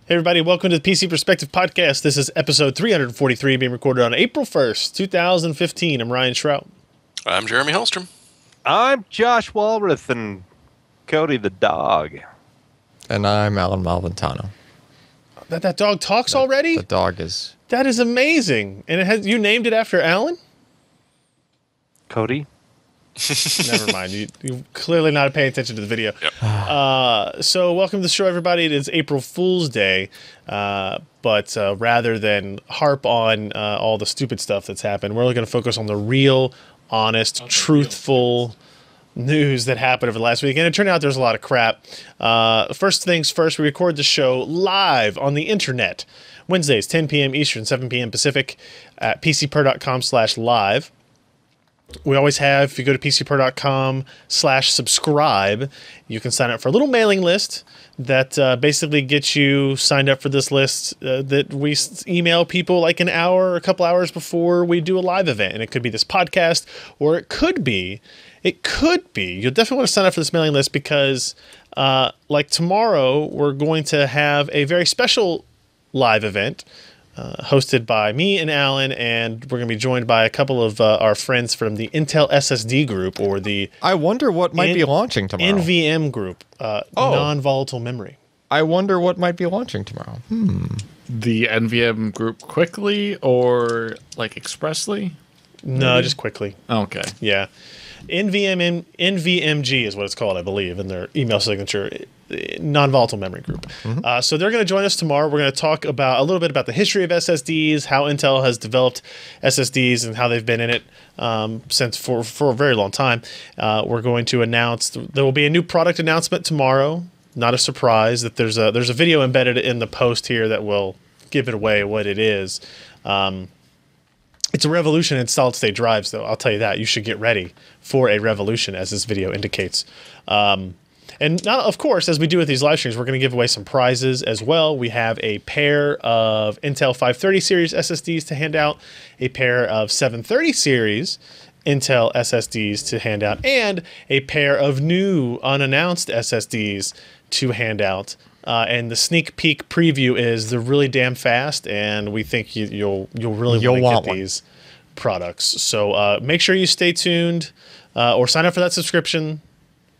Hey everybody, welcome to the PC Perspective Podcast. This is episode 343 being recorded on April 1st, 2015. I'm Ryan Shrout. I'm Jeremy Hellstrom. I'm Josh Walrath and Cody the dog. And I'm Alan Malventano. That dog talks already? The dog is... That is amazing. And you named it after Alan? Cody? Never mind. You're clearly not paying attention to the video. Yep. So welcome to the show, everybody. It is April Fool's Day. But rather than harp on all the stupid stuff that's happened, we're going to focus on the real, honest, truthful news that happened over the last week. And it turned out there's a lot of crap. First things first, we record the show live on the internet. Wednesdays, 10 p.m. Eastern, 7 p.m. Pacific at PCPer.com/live. We always have, if you go to PCPer.com/subscribe, you can sign up for a little mailing list that basically gets you signed up for this list that we email people like an hour or a couple hours before we do a live event. And it could be this podcast, or it could be, you'll definitely want to sign up for this mailing list because like tomorrow, we're going to have a very special live event hosted by me and Alan, and we're going to be joined by a couple of our friends from the Intel SSD group, or the... I wonder what might be launching tomorrow. NVM group, non-volatile memory. I wonder what might be launching tomorrow. The NVM group quickly or like expressly? No, just quickly. Okay. Yeah. NVMG is what it's called, I believe, in their email signature. Non-volatile memory group. So they're going to join us tomorrow. We're going to talk about a little bit about the history of SSDs, how Intel has developed SSDs, and how they've been in it since for a very long time. We're going to announce there will be a new product announcement tomorrow. Not a surprise that there's a video embedded in the post here that will give it away what it is. It's a revolution in solid-state drives, though. I'll tell you that. You should get ready for a revolution, as this video indicates. And now, of course, as we do with these live streams, we're going to give away some prizes as well. We have a pair of Intel 530 series SSDs to hand out, a pair of 730 series Intel SSDs to hand out, and a pair of new unannounced SSDs to hand out. And the sneak peek preview is they're really damn fast, and we think you'll really want to get these products. So make sure you stay tuned or sign up for that subscription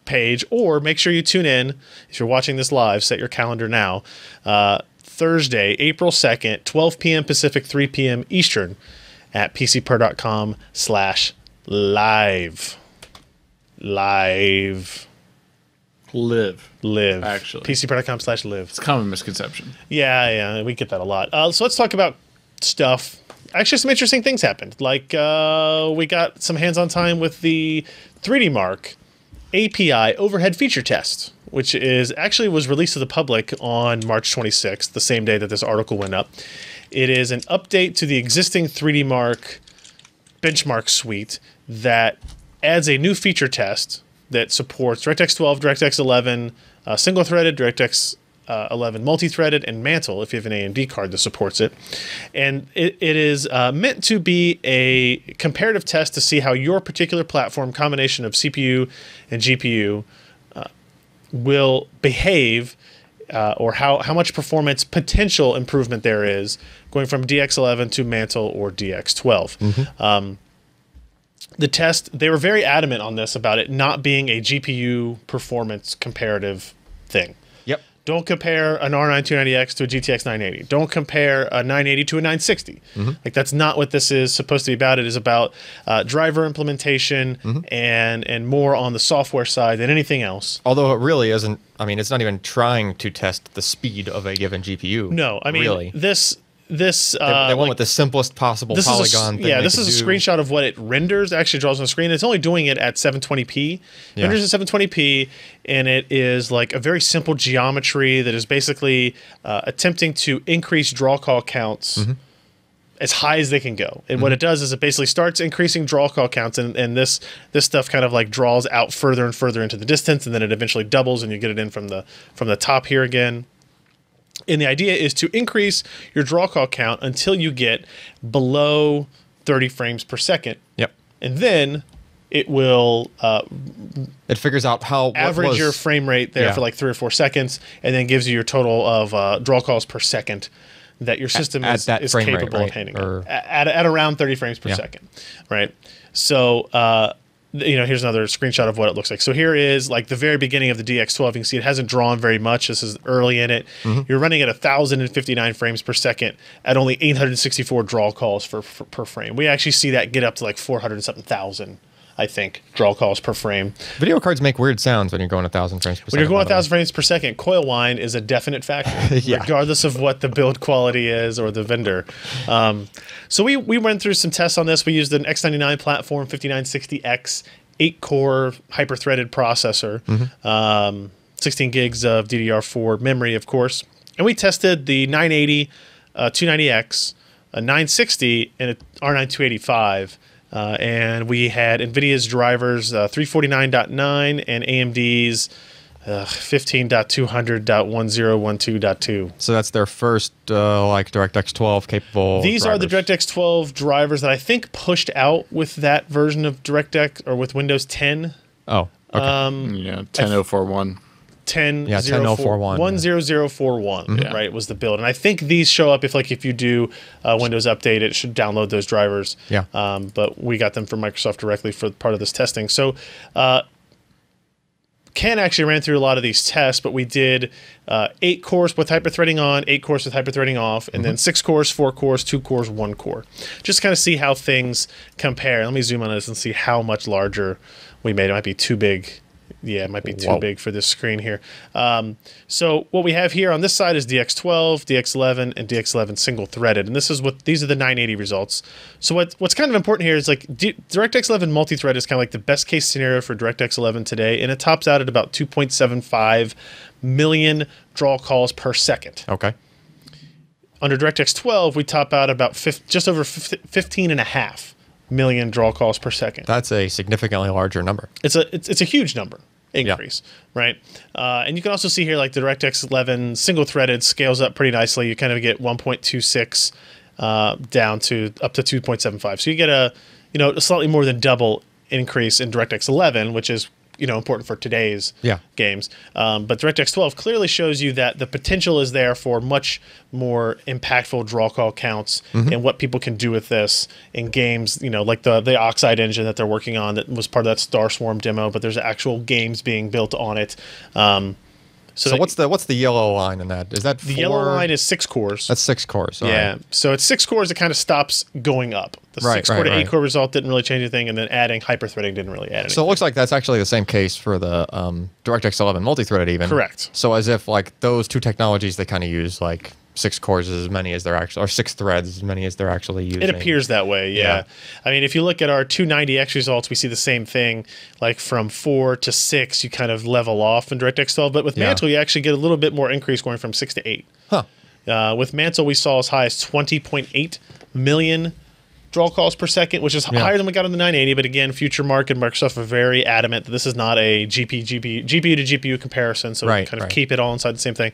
page, or make sure you tune in if you're watching this live. Set your calendar now. Thursday, April 2nd, 12 p.m. Pacific, 3 p.m. Eastern at PCPer.com/live. Live. Actually. PCPer.com/live. It's a common misconception. Yeah, we get that a lot. So let's talk about stuff. Actually, some interesting things happened. Like we got some hands-on time with the 3D Mark API overhead feature test, which was released to the public on March 26th, the same day that this article went up. It is an update to the existing 3D Mark benchmark suite that adds a new feature test that supports DirectX 12, DirectX 11, single-threaded, DirectX 11 multi-threaded, and Mantle, if you have an AMD card that supports it. And it is meant to be a comparative test to see how your particular platform combination of CPU and GPU will behave, or how much performance potential improvement there is going from DX11 to Mantle or DX12. The test, they were very adamant on this about it not being a GPU performance comparative thing. Yep. Don't compare an R9 290X to a GTX 980. Don't compare a 980 to a 960. Like, that's not what this is supposed to be about. It is about driver implementation and more on the software side than anything else. Although it really isn't. I mean, it's not even trying to test the speed of a given GPU. No, I mean, really. They went with the simplest possible polygon thing. Yeah, this is a screenshot of what it renders. It actually draws on the screen. It's only doing it at 720p. Renders at 720p, and it is like a very simple geometry that is basically attempting to increase draw call counts as high as they can go. And what it does is it basically starts increasing draw call counts, and this stuff kind of like draws out further and further into the distance, and then it eventually doubles, and you get it in from the top here again. And the idea is to increase your draw call count until you get below 30 frames per second. Yep. And then it will It figures out how average your frame rate there for like 3 or 4 seconds, and then gives you your total of draw calls per second that your system is capable of handling at around 30 frames per second, right? So, here's another screenshot of what it looks like. So here is like the very beginning of the DX12. You can see it hasn't drawn very much. This is early in it. You're running at 1,059 frames per second at only 864 draw calls per frame. We actually see that get up to like 400 and something thousand, I think, draw calls per frame. Video cards make weird sounds when you're going 1,000 frames per second. When you're going 1,000 frames per second, coil whine is a definite factor, regardless of what the build quality is or the vendor. So we went through some tests on this. We used an X99 platform, 5960X, 8-core hyper-threaded processor, 16 gigs of DDR4 memory, of course. And we tested the 980, 290X, a 960, and a R9 285. And we had NVIDIA's drivers 349.9 and AMD's 15.200.1012.2. So that's their first like DirectX 12 capable. These drivers. are the DirectX 12 drivers that I think pushed out with that version of DirectX or with Windows 10. Oh, okay. 10041. 10041, right, was the build. And I think these show up if you do Windows Update, it should download those drivers. Yeah. But we got them from Microsoft directly for part of this testing. So Ken actually ran through a lot of these tests, but we did 8 cores with hyperthreading on, 8 cores with hyperthreading off, and then 6 cores, 4 cores, 2 cores, 1 core. Just to kind of see how things compare. Let me zoom on this and see how much larger we made. It might be too big. Yeah, it might be too big for this screen here. So what we have here on this side is DX12, DX11, and DX11 single-threaded, and these are the 980 results. So what's kind of important here is like DirectX 11 multi-thread is kind of like the best-case scenario for DirectX 11 today, and it tops out at about 2.75 million draw calls per second. Okay. Under DirectX 12, we top out about just over 15.5 million draw calls per second. That's a significantly larger number. It's a huge number increase, right? And you can also see here like the DirectX 11 single-threaded scales up pretty nicely. You kind of get 1.26 down to up to 2.75. So you get a slightly more than double increase in DirectX 11, which is important for today's games. But DirectX 12 clearly shows you that the potential is there for much more impactful draw call counts and what people can do with this in games, like the Oxide engine that they're working on that was part of that Star Swarm demo, but there's actual games being built on it. So what's the yellow line in that? Is that the yellow line is 6 cores. That's 6 cores. Yeah. Right. So it's 6 cores. It kind of stops going up. The 6-core to 8-core result didn't really change anything, and then adding hyperthreading didn't really add anything. So it looks like that's actually the same case for the DirectX 11 multi-threaded even. Correct. So as if like those two technologies, they kind of use like 6 cores as many as they're actually, or 6 threads as many as they're actually using. It appears that way, yeah. I mean, if you look at our 290X results, we see the same thing. Like from 4 to 6, you kind of level off in DirectX 12. But with Mantle, you actually get a little bit more increase going from 6 to 8. Huh. With Mantle, we saw as high as 20.8 million draw calls per second, which is higher than we got on the 980. But again, FutureMark and Microsoft are very adamant that this is not a GPU to GPU comparison, so we kind of keep it all inside the same thing.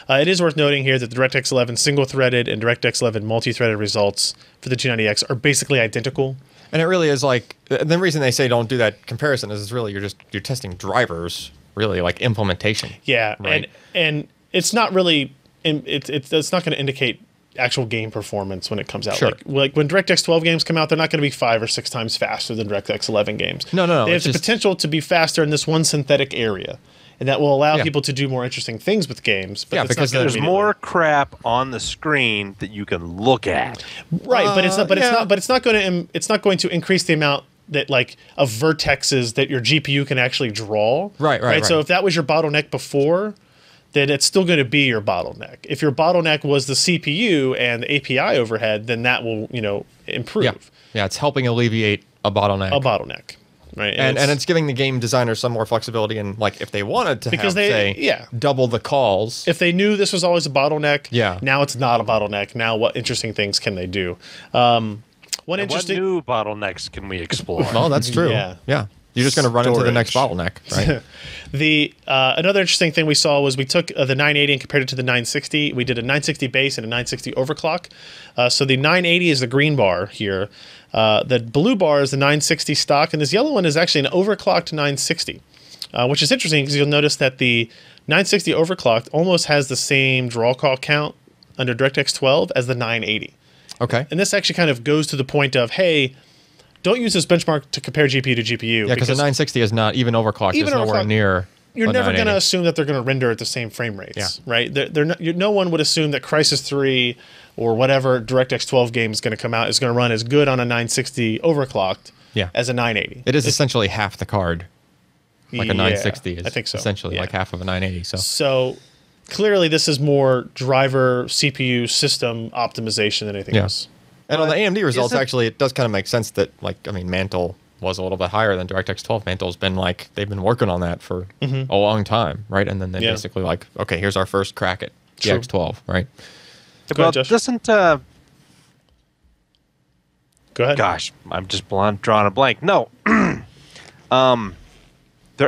It is worth noting here that the DirectX 11 single-threaded and DirectX 11 multi-threaded results for the 290X are basically identical. And it really is like, the reason they say don't do that comparison is really you're testing drivers, really, like implementation. Yeah, right? and it's not really, it's not going to indicate actual game performance when it comes out. Sure. Like when DirectX 12 games come out, they're not going to be 5 or 6 times faster than DirectX 11 games. No. They have the potential to be faster in this one synthetic area, and that will allow people to do more interesting things with games. But because there's more crap on the screen that you can look at. Right, but it's not going to increase the amount that like of vertexes that your GPU can actually draw. Right. So if that was your bottleneck before, then it's still going to be your bottleneck. If your bottleneck was the CPU and the API overhead, then that will, improve. Yeah, it's helping alleviate a bottleneck. Right. And it's giving the game designers some more flexibility in, like, if they wanted to double the calls. If they knew this was always a bottleneck, now it's not a bottleneck. Now what interesting things can they do? What new bottlenecks can we explore? Well, that's true. Yeah. You're just going to run into the next bottleneck, right? Another interesting thing we saw was we took the 980 and compared it to the 960. We did a 960 base and a 960 overclock. So the 980 is the green bar here. The blue bar is the 960 stock, and this yellow one is actually an overclocked 960, which is interesting because you'll notice that the 960 overclocked almost has the same draw call count under DirectX 12 as the 980. Okay. And this actually kind of goes to the point of, hey, don't use this benchmark to compare GPU to GPU. Yeah, because the 960 is not even overclocked. It's nowhere near. You're never going to assume that they're going to render at the same frame rates, right? No one would assume that Crysis 3 or whatever DirectX 12 game is going to come out is going to run as good on a 960 overclocked as a 980. It is essentially half the card. Like a 960 is I think so. Essentially like half of a 980. So clearly this is more driver CPU system optimization than anything else. And on the AMD results, actually, it does kind of make sense that, like, I mean, Mantle was a little bit higher than DirectX 12. Mantle's been like, they've been working on that for a long time, right? And then they basically like, okay, here's our first crack at DX 12, right? Well, doesn't Go ahead. Gosh, I'm just drawing a blank. No, they're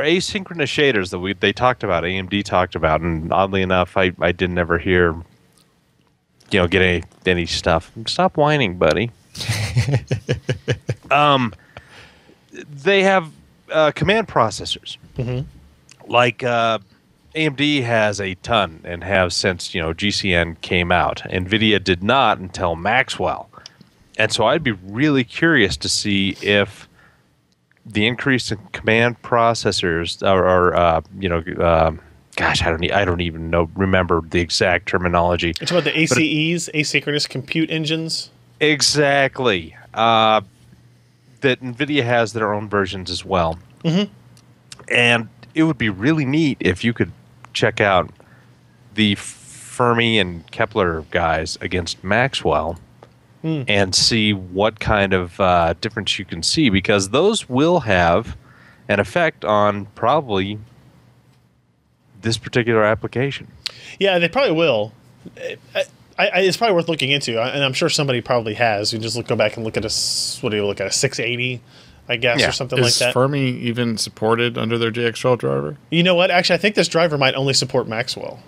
asynchronous shaders that they talked about. AMD talked about, and oddly enough, I didn't ever hear, get any stuff. Stop whining, buddy. They have command processors, like AMD has a ton and have since GCN came out. NVIDIA did not until Maxwell, and so I'd be really curious to see if the increase in command processors, gosh, I don't even remember the exact terminology. It's about the ACEs, asynchronous compute engines. Exactly. That NVIDIA has their own versions as well. And it would be really neat if you could check out the Fermi and Kepler guys against Maxwell and see what kind of difference you can see, because those will have an effect on probably this particular application. Yeah, they probably will. It's probably worth looking into, and I'm sure somebody probably has. You just go back and look at a 680, I guess, or something like that. Is Fermi even supported under their DX12 driver? You know what? Actually, I think this driver might only support Maxwell.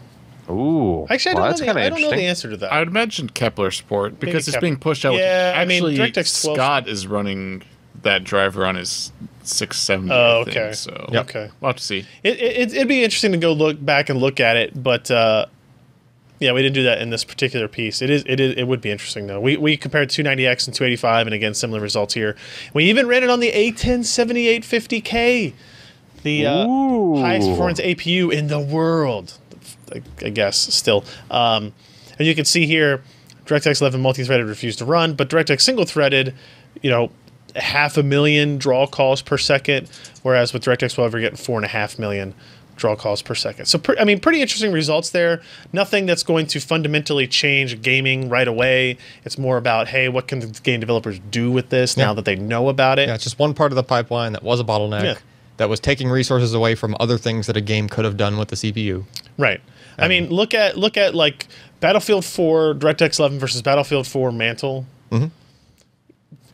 Ooh, actually, I don't know the answer to that. I would imagine Kepler support because it's being pushed out. Yeah, actually, DirectX 12. Scott is running that driver on his 670. Oh, okay. okay. So okay, we'll have to see. It'd be interesting to go look back and look at it, but yeah, we didn't do that in this particular piece. It would be interesting though. We compared 290X and 285, and again similar results here. We even ran it on the A10 7850K, the highest performance APU in the world, I guess. Still, and you can see here, DirectX 11 multi-threaded refused to run, but DirectX single-threaded, 500,000 draw calls per second, whereas with DirectX 12 you're getting 4.5 million draw calls per second. So, pretty interesting results there. Nothing that's going to fundamentally change gaming right away. It's more about, hey, what can the game developers do with this now that they know about it? Yeah, it's just one part of the pipeline that was a bottleneck that was taking resources away from other things that a game could have done with the CPU. Right. I mean, look at like Battlefield 4 DirectX 11 versus Battlefield 4 Mantle. A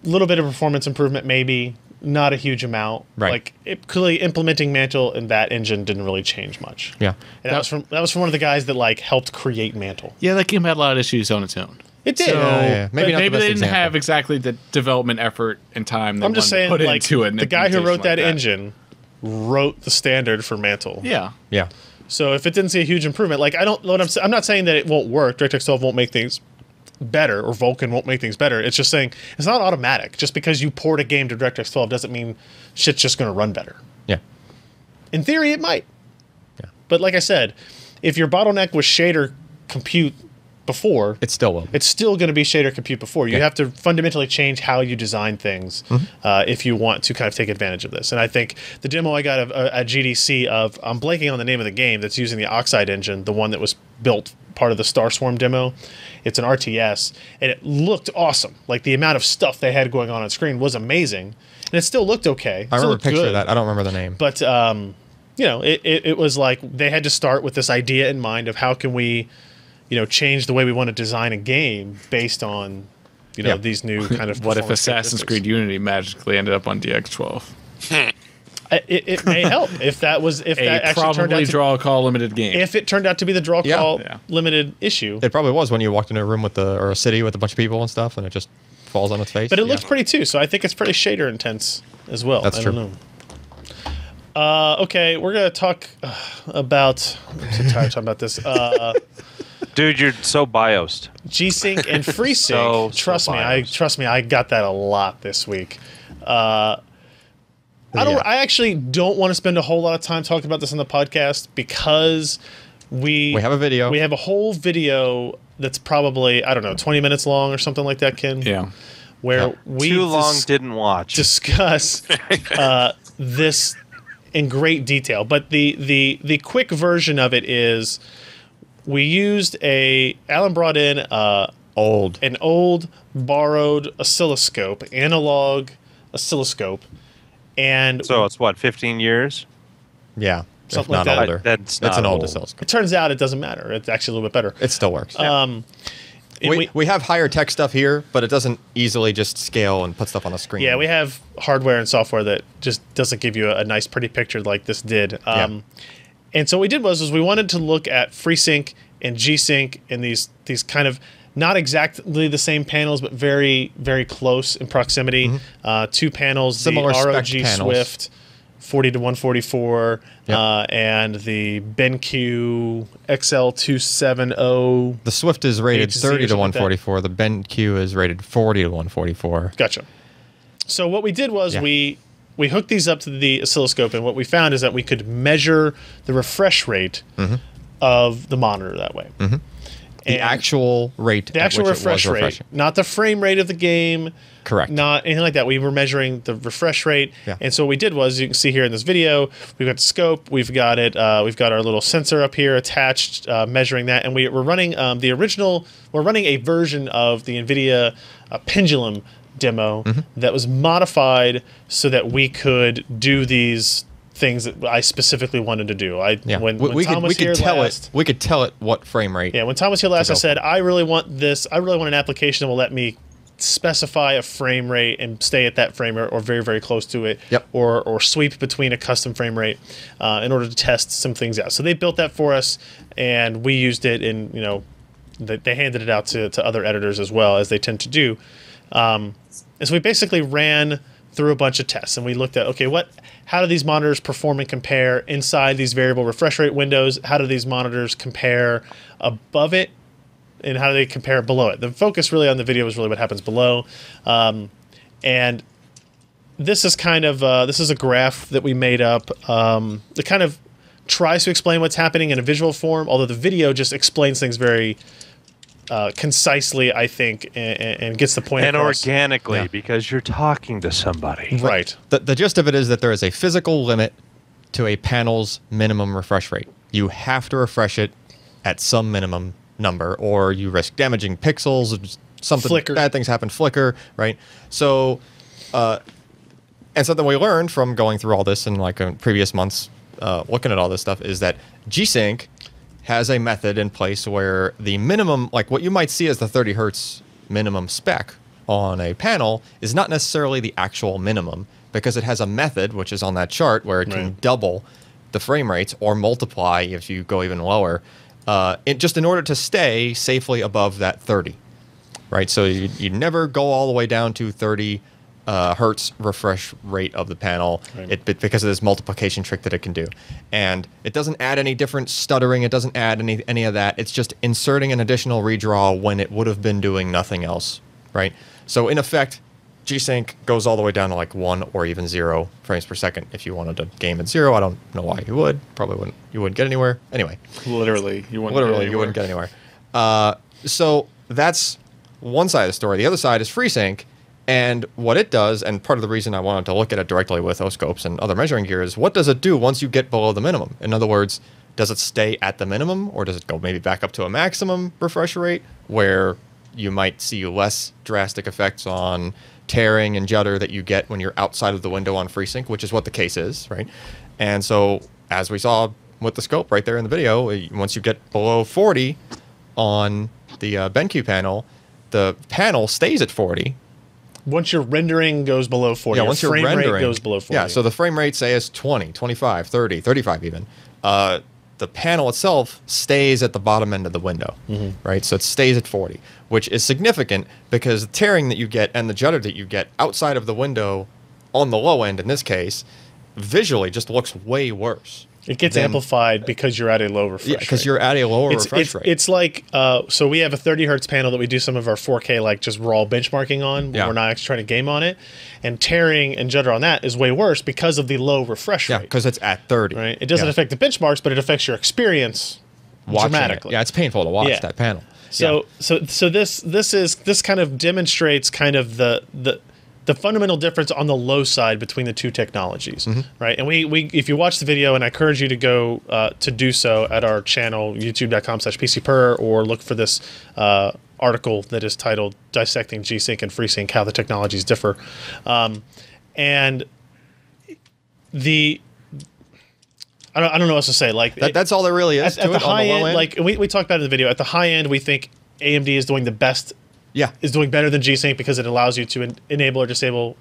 little bit of performance improvement, maybe. Not a huge amount. Right. Like clearly implementing Mantle in that engine didn't really change much. Yeah. And that was from one of the guys that helped create Mantle. Yeah, that game had a lot of issues on its own. It did. So maybe they didn't example. have exactly the development effort and time they I'm just saying, put into it. The guy who wrote that engine wrote the standard for Mantle. Yeah. Yeah. So if it didn't see a huge improvement, I'm not saying that it won't work. DirectX 12 won't make things better, or Vulkan won't make things better. It's just saying it's not automatic. Just because you port a game to DirectX 12 doesn't mean shit's just going to run better. Yeah. In theory, it might. Yeah. But like I said, if your bottleneck was shader compute before, it still will. It's still going to be shader compute before. You have to fundamentally change how you design things if you want to kind of take advantage of this. And I think the demo I got at GDC of, I'm blanking on the name of the game that's using the Oxide engine, the one that was built part of the Starswarm demo. It's an RTS, and it looked awesome. Like, the amount of stuff they had going on screen was amazing, and it still looked okay. I remember a picture of that. I don't remember the name. But, it was like they had to start with this idea in mind of how can we, change the way we want to design a game based on, these new kind of What if Assassin's Creed Unity magically ended up on DX12? It may help if that actually turned out to draw call limited game. If it turned out to be the draw call limited issue, it probably was when you walked into a room or a city with a bunch of people and stuff, and it just falls on its face. But it looks pretty too, so I think it's pretty shader intense as well. That's true. I don't know. Okay, we're going to talk about... I'm so tired of talking about this. Dude, you're so biased. G-Sync and FreeSync. Trust me, I got that a lot this week. I actually don't want to spend a whole lot of time talking about this on the podcast because we have a video. We have a whole video that's probably, I don't know, 20 minutes long or something like that, Ken. Yeah. Where we Too long didn't watch. Discuss this in great detail. But the quick version of it is we used Alan brought in an old borrowed oscilloscope, analog oscilloscope. And so it's what, 15 years? Yeah. Something if like not that. older. That's an old old. oscilloscope. It turns out it doesn't matter. It's actually a little bit better. It still works. We have higher tech stuff here, but it doesn't easily just scale and put stuff on a screen. Yeah, we have hardware and software that just doesn't give you a nice, pretty picture like this did. And so what we did was we wanted to look at FreeSync and G-Sync and these kind of not exactly the same panels, but very, very close in proximity. Two panels, Similar the ROG spec panels. Swift 40 to 144 and the BenQ XL270. The Swift is rated HZ 30 to or something like that. 144. The BenQ is rated 40 to 144. Gotcha. So what we did was we hooked these up to the oscilloscope, and what we found is that we could measure the refresh rate of the monitor that way. The actual rate. The actual refresh rate, not the frame rate of the game. Correct. Not anything like that. We were measuring the refresh rate, Yeah. and so what we did was, you can see here in this video, we've got the scope, we've got it, we've got our little sensor up here attached, measuring that, and we're running the original. We're running a version of the NVIDIA Pendulum demo that was modified so that we could do these things that I specifically wanted to do. When Tom was here last, we could tell it what frame rate. yeah, when Tom was here last, I said, I really want this. I really want an application that will let me specify a frame rate and stay at that frame rate or very, very close to it, or sweep between a custom frame rate in order to test some things out. So they built that for us, and we used it, and they handed it out to other editors as well, as they tend to do. And so we basically ran through a bunch of tests, and we looked at, okay, how do these monitors perform and compare inside these variable refresh rate windows? How do these monitors compare above it? And how do they compare below it? The focus really on the video is really what happens below. And this is kind of this is a graph that we made up. It kind of tries to explain what's happening in a visual form, although the video just explains things very concisely, I think, and gets the point and across. organically, because you're talking to somebody. Right. The gist of it is that there is a physical limit to a panel's minimum refresh rate. You have to refresh it at some minimum number, or you risk damaging pixels. Bad things happen. Flicker, right? So, and something we learned from going through all this in previous months, looking at all this stuff, is that G-Sync has a method in place where the minimum, like what you might see as the 30 hertz minimum spec on a panel, is not necessarily the actual minimum, because it has a method, which is on that chart, where it can double the frame rates or multiply if you go even lower, just in order to stay safely above that 30, right? So you never go all the way down to 30 hertz refresh rate of the panel, because of this multiplication trick that it can do. And it doesn't add any different stuttering. It doesn't add any of that. It's just inserting an additional redraw when it would have been doing nothing else, right? So in effect, G-Sync goes all the way down to 1 or even 0 frames per second. If you wanted to game at 0, I don't know why you would. Probably wouldn't. You wouldn't get anywhere. Anyway. Literally, you wouldn't get anywhere. So that's one side of the story. The other side is FreeSync. And what it does, and part of the reason I wanted to look at it directly with oscopes and other measuring gear, is what does it do once you get below the minimum? In other words, does it stay at the minimum, or does it go maybe back up to a maximum refresh rate where you might see less drastic effects on tearing and judder that you get when you're outside of the window on FreeSync, which is what the case is, right? And so, as we saw with the scope right there in the video, once you get below 40 on the BenQ panel, the panel stays at 40. Once your rendering goes below 40, once your frame rendering rate goes below 40. Yeah, so the frame rate, say, is 20, 25, 30, 35 even. the panel itself stays at the bottom end of the window, right? So it stays at 40, which is significant because the tearing that you get and the judder that you get outside of the window on the low end in this case, visually just looks way worse. It gets amplified because you're at a low refresh rate. Yeah, because you're at a lower refresh rate. It's like, so we have a 30 hertz panel that we do some of our 4K, like just raw benchmarking on. We're not actually trying to game on it. And tearing and judder on that is way worse because of the low refresh rate. Yeah, because it's at 30. Right? It doesn't affect the benchmarks, but it affects your experience dramatically. Yeah, it's painful to watch that panel. So this kind of demonstrates kind of the fundamental difference on the low side between the two technologies, right? And we if you watch the video, and I encourage you to go to do so at our channel, youtube.com/PCPer, or look for this article that is titled Dissecting G-Sync and FreeSync, How the Technologies Differ. And I don't know what else to say. Like that's all there really is at the high end. Like we talked about in the video, at the high end, we think AMD is doing the best. Yeah, is doing better than G-Sync because it allows you to enable or disable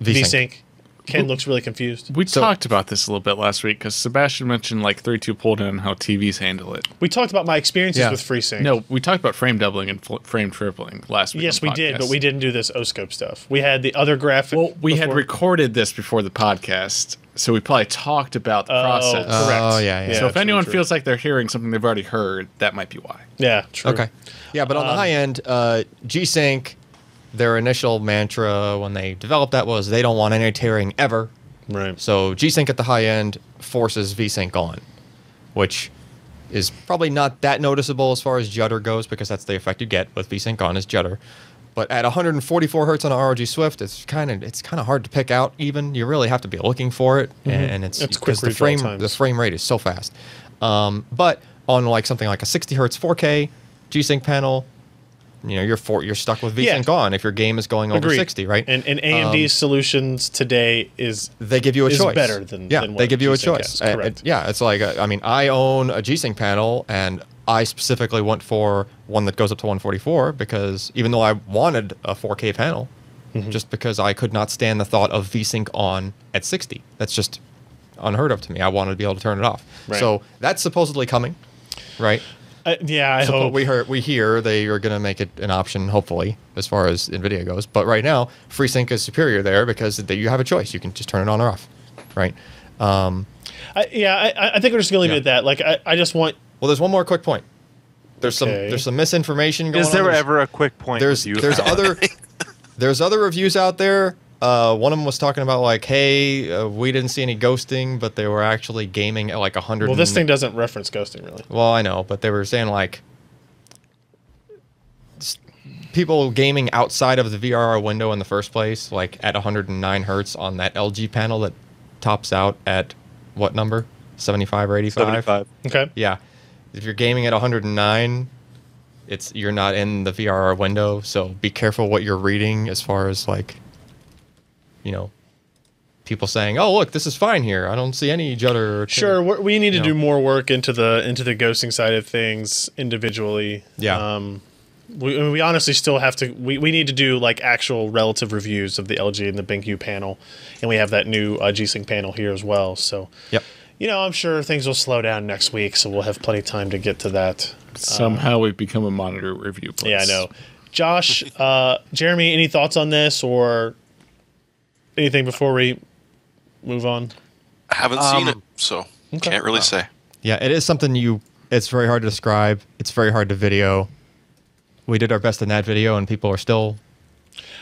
V-Sync. Ken looks really confused. We talked about this a little bit last week because Sebastian mentioned like 3.2 pull down and how TVs handle it. We talked about my experiences with FreeSync. No, we talked about frame doubling and frame tripling last week. Yes, we did, but we didn't do this O-scope stuff. We had the other graphic. Well, we had recorded this before the podcast, so we probably talked about the process. Correct. Oh, yeah. So if anyone feels like they're hearing something they've already heard, that might be why. Yeah, true. Okay. Yeah, but on the high end, G-Sync, their initial mantra when they developed that was they don't want any tearing ever. Right. So G-Sync at the high end forces V-Sync on, which is probably not that noticeable as far as judder goes because that's the effect you get with V-Sync on is judder. But at 144 hertz on a ROG Swift, it's kind of hard to pick out. Even you really have to be looking for it, and it's because the frame rate is so fast. But on like something like a 60 hertz 4K G-Sync panel, you're stuck with V-Sync on if your game is going over 60, right? And AMD's solutions today they give you a choice. Better than what they give you a G-Sync choice. has, correct. It's like I own a G-Sync panel and I specifically went for one that goes up to 144 because even though I wanted a 4K panel, just because I could not stand the thought of V-Sync on at 60. That's just unheard of to me. I wanted to be able to turn it off. Right. So that's supposedly coming, right? I hope. We hear they are going to make it an option, hopefully, as far as NVIDIA goes. But right now, FreeSync is superior there because you have a choice. You can just turn it on or off, right? I think we're just going to leave it at that. Like, I just want... Well, there's one more quick point. There's some misinformation going on. Is there ever a quick point? There's other reviews out there. One of them was talking about like, hey, we didn't see any ghosting, but they were actually gaming at like 100. Well, this thing doesn't reference ghosting really. Well, I know, but they were saying like people gaming outside of the VRR window in the first place, like at 109 hertz on that LG panel that tops out at what number? 75 or 85? 75. Okay. Yeah. If you're gaming at 109, you're not in the VRR window, so be careful what you're reading as far as like, people saying, "Oh, look, this is fine here. I don't see any judder." Sure, we need to do more work into the ghosting side of things individually. Yeah. We honestly still have to. We need to do like actual relative reviews of the LG and the BenQ panel, and we have that new G-Sync panel here as well. So, yep. I'm sure things will slow down next week, so we'll have plenty of time to get to that. Somehow we've become a monitor review place. Yeah, I know. Josh, Jeremy, any thoughts on this or anything before we move on? I haven't seen it, so can't really say. Yeah, it is something it's very hard to describe. It's very hard to video. We did our best in that video, and people are still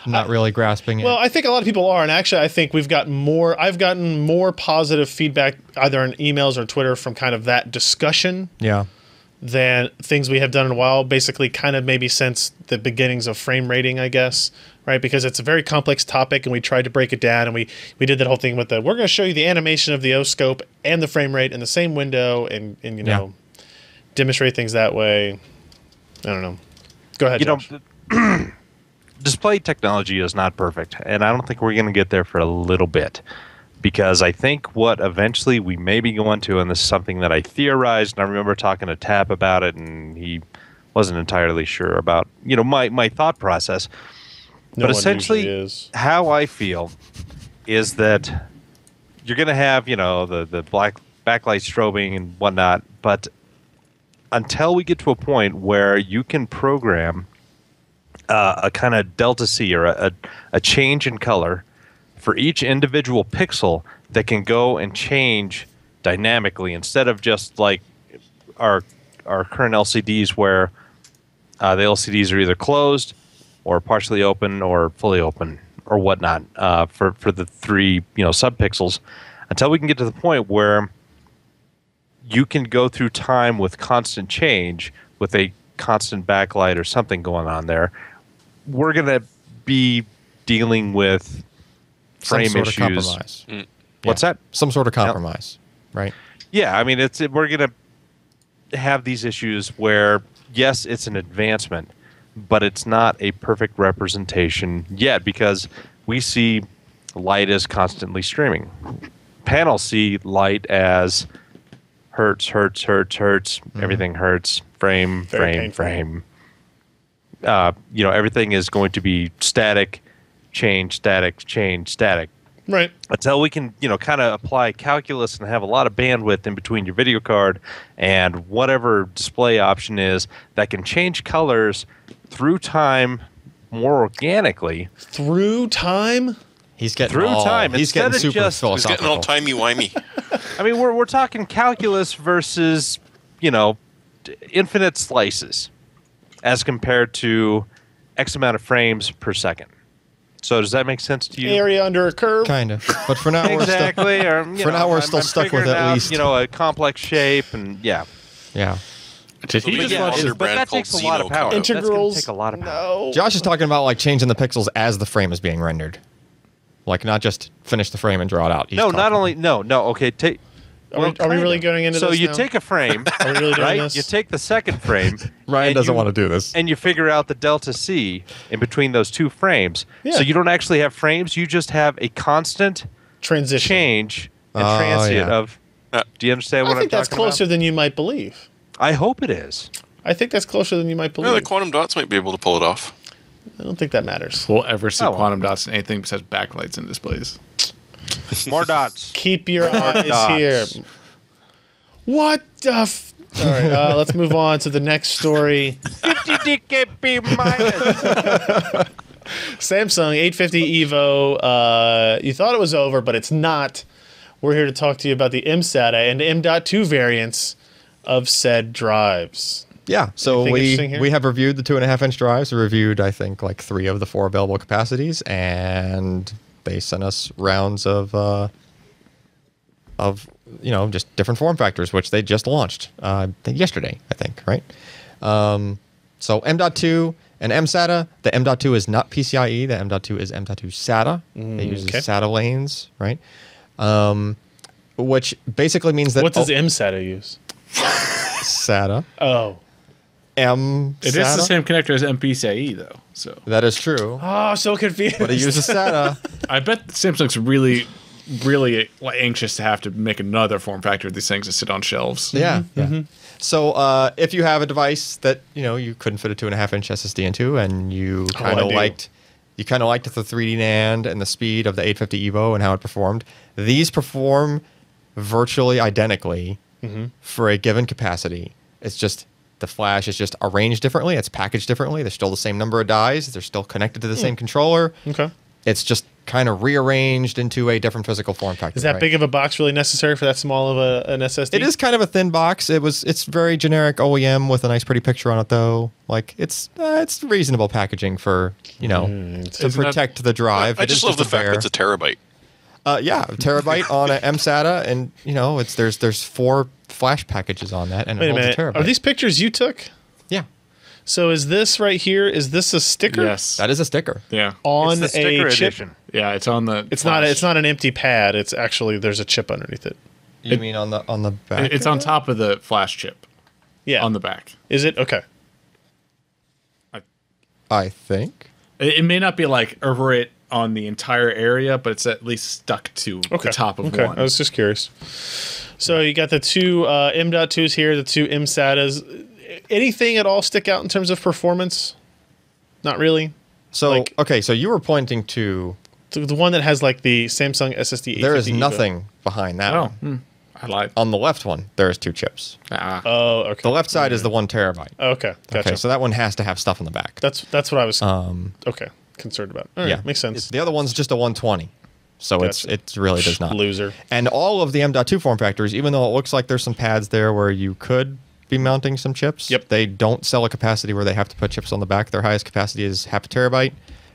not really grasping it. Well, I think a lot of people are, and actually I think I've gotten more positive feedback either in emails or Twitter from kind of that discussion than things we have done in a while, basically kind of maybe since the beginnings of frame rating, I guess, right? Because it's a very complex topic, and we tried to break it down, and we did that whole thing with we're going to show you the animation of the O-scope and the frame rate in the same window and demonstrate things that way. I don't know. Go ahead, Josh. Display technology is not perfect, and I don't think we're going to get there for a little bit, because I think what eventually we may be going to, and this is something that I theorized, and I remember talking to Tap about it, and he wasn't entirely sure about my thought process. But essentially, how I feel is that you're going to have the black backlight strobing and whatnot, but until we get to a point where you can program a kind of delta C or a change in color for each individual pixel that can go and change dynamically instead of just like our current LCDs where the LCDs are either closed or partially open or fully open or whatnot for the 3 subpixels, until we can get to the point where you can go through time with constant change with a constant backlight or something going on there. We're going to be dealing with frame some sort issues. Of compromise. What's that? Some sort of compromise, right? Yeah, I mean, we're going to have these issues where, yes, it's an advancement, but it's not a perfect representation yet because we see light as constantly streaming. Panels see light as hertz, everything hurts, frame. Everything is going to be static, change, static. Right. Until we can, kind of apply calculus and have a lot of bandwidth in between your video card and whatever display option is that can change colors through time more organically. Through time? He's getting through time. He's getting super philosophical. He's getting all timey-wimey. I mean, we're talking calculus versus, infinite slices as compared to X amount of frames per second. So does that make sense to you? Area under a curve? Kind of. But for now, exactly. we're still stuck with at least a complex shape and yeah. Did he just Yeah, watch other But brand that called takes a lot of Xeno power. coming out. Integrals? That's gonna take a lot of power. No. Josh is talking about like changing the pixels as the frame is being rendered, like not just finish the frame and draw it out. He's No, talking- not only no. Okay, take. Are we really going into So this you now? take a frame, Are we really doing right? this? You take the second frame. Ryan and doesn't you- want to do this. And you figure out the delta C in between those 2 frames. Yeah. So you don't actually have frames. You just have a constant Transition. change and Oh, transient yeah. of. Do you understand what I think I'm that's talking closer about? than you might believe. I hope it is. I think that's closer than you might believe. Yeah, the quantum dots might be able to pull it off. I don't think that matters. We'll ever see Oh, well. quantum dots in anything besides backlights and displays. More dots. Keep your eyes dots. here. What the All right, let's move on to the next story. 50 DKB minus. Samsung 850 EVO. You thought it was over, but it's not. We're here to talk to you about the mSATA and M.2 variants of said drives. Yeah, so Anything interesting here? we have reviewed the 2.5-inch drives. We reviewed, I think, like 3 of the 4 available capacities, and they sent us rounds of just different form factors, which they just launched yesterday, I think, right? So M.2 and mSATA. The M.2 is not PCIe. The M.2 is M.2 SATA. They use okay. SATA lanes, right? Which basically means that What does mSATA use? SATA. Oh. M. It is the same connector as MPCIe, though. So That is true. Oh, so confused. But it uses SATA. I bet Samsung's really, really anxious to have to make another form factor of these things to sit on shelves. Yeah. So if you have a device that you couldn't fit a 2.5-inch SSD into, and you kind of I do. liked the 3D NAND and the speed of the 850 EVO and how it performed, these perform virtually identically for a given capacity. It's just the flash is just arranged differently. It's packaged differently. There's still the same number of dies. They're still connected to the same controller. Okay. It's just kind of rearranged into a different physical form factor. Is that right? big of a box really necessary for that small of an SSD? It is kind of a thin box. It's very generic OEM with a nice pretty picture on it though. Like it's reasonable packaging for to Isn't protect the drive. I It is just love the a fact bare- that it's a terabyte. yeah, a terabyte on an mSATA, and there's 4 flash packages on that, and Wait it a holds minute. a terabyte. Are these pictures you took? Yeah, So is this right here? Is this a sticker? Yes. that is a sticker. Yeah. On It's the sticker a chip. edition. Yeah, it's on the. It's flash. not an empty pad. It's actually there's a chip underneath it. You mean on the back? It's on top of the flash chip Yeah. on the back. Is it okay? I think. It may not be like over it on the entire area, but it's at least stuck to Okay. the top of okay. one. I was just curious. So you got the 2 M.2s here, the 2 mSATAs. Anything at all stick out in terms of performance? Not really. So okay, so you were pointing to The one that has like the Samsung SSD. there is 850 EVO. nothing behind that. Oh, one. I lied. On the left one, there's 2 chips. Oh, okay. The left side is the 1 terabyte. Okay, gotcha. Okay, so that one has to have stuff in the back. That's what I was concerned about. All right, Yeah, makes sense. The other one's just a 120. So Gotcha. it really does not. Loser. And all of the M.2 form factors, even though it looks like there's some pads there where you could be mounting some chips, Yep. they don't sell a capacity where they have to put chips on the back. Their highest capacity is half a terabyte,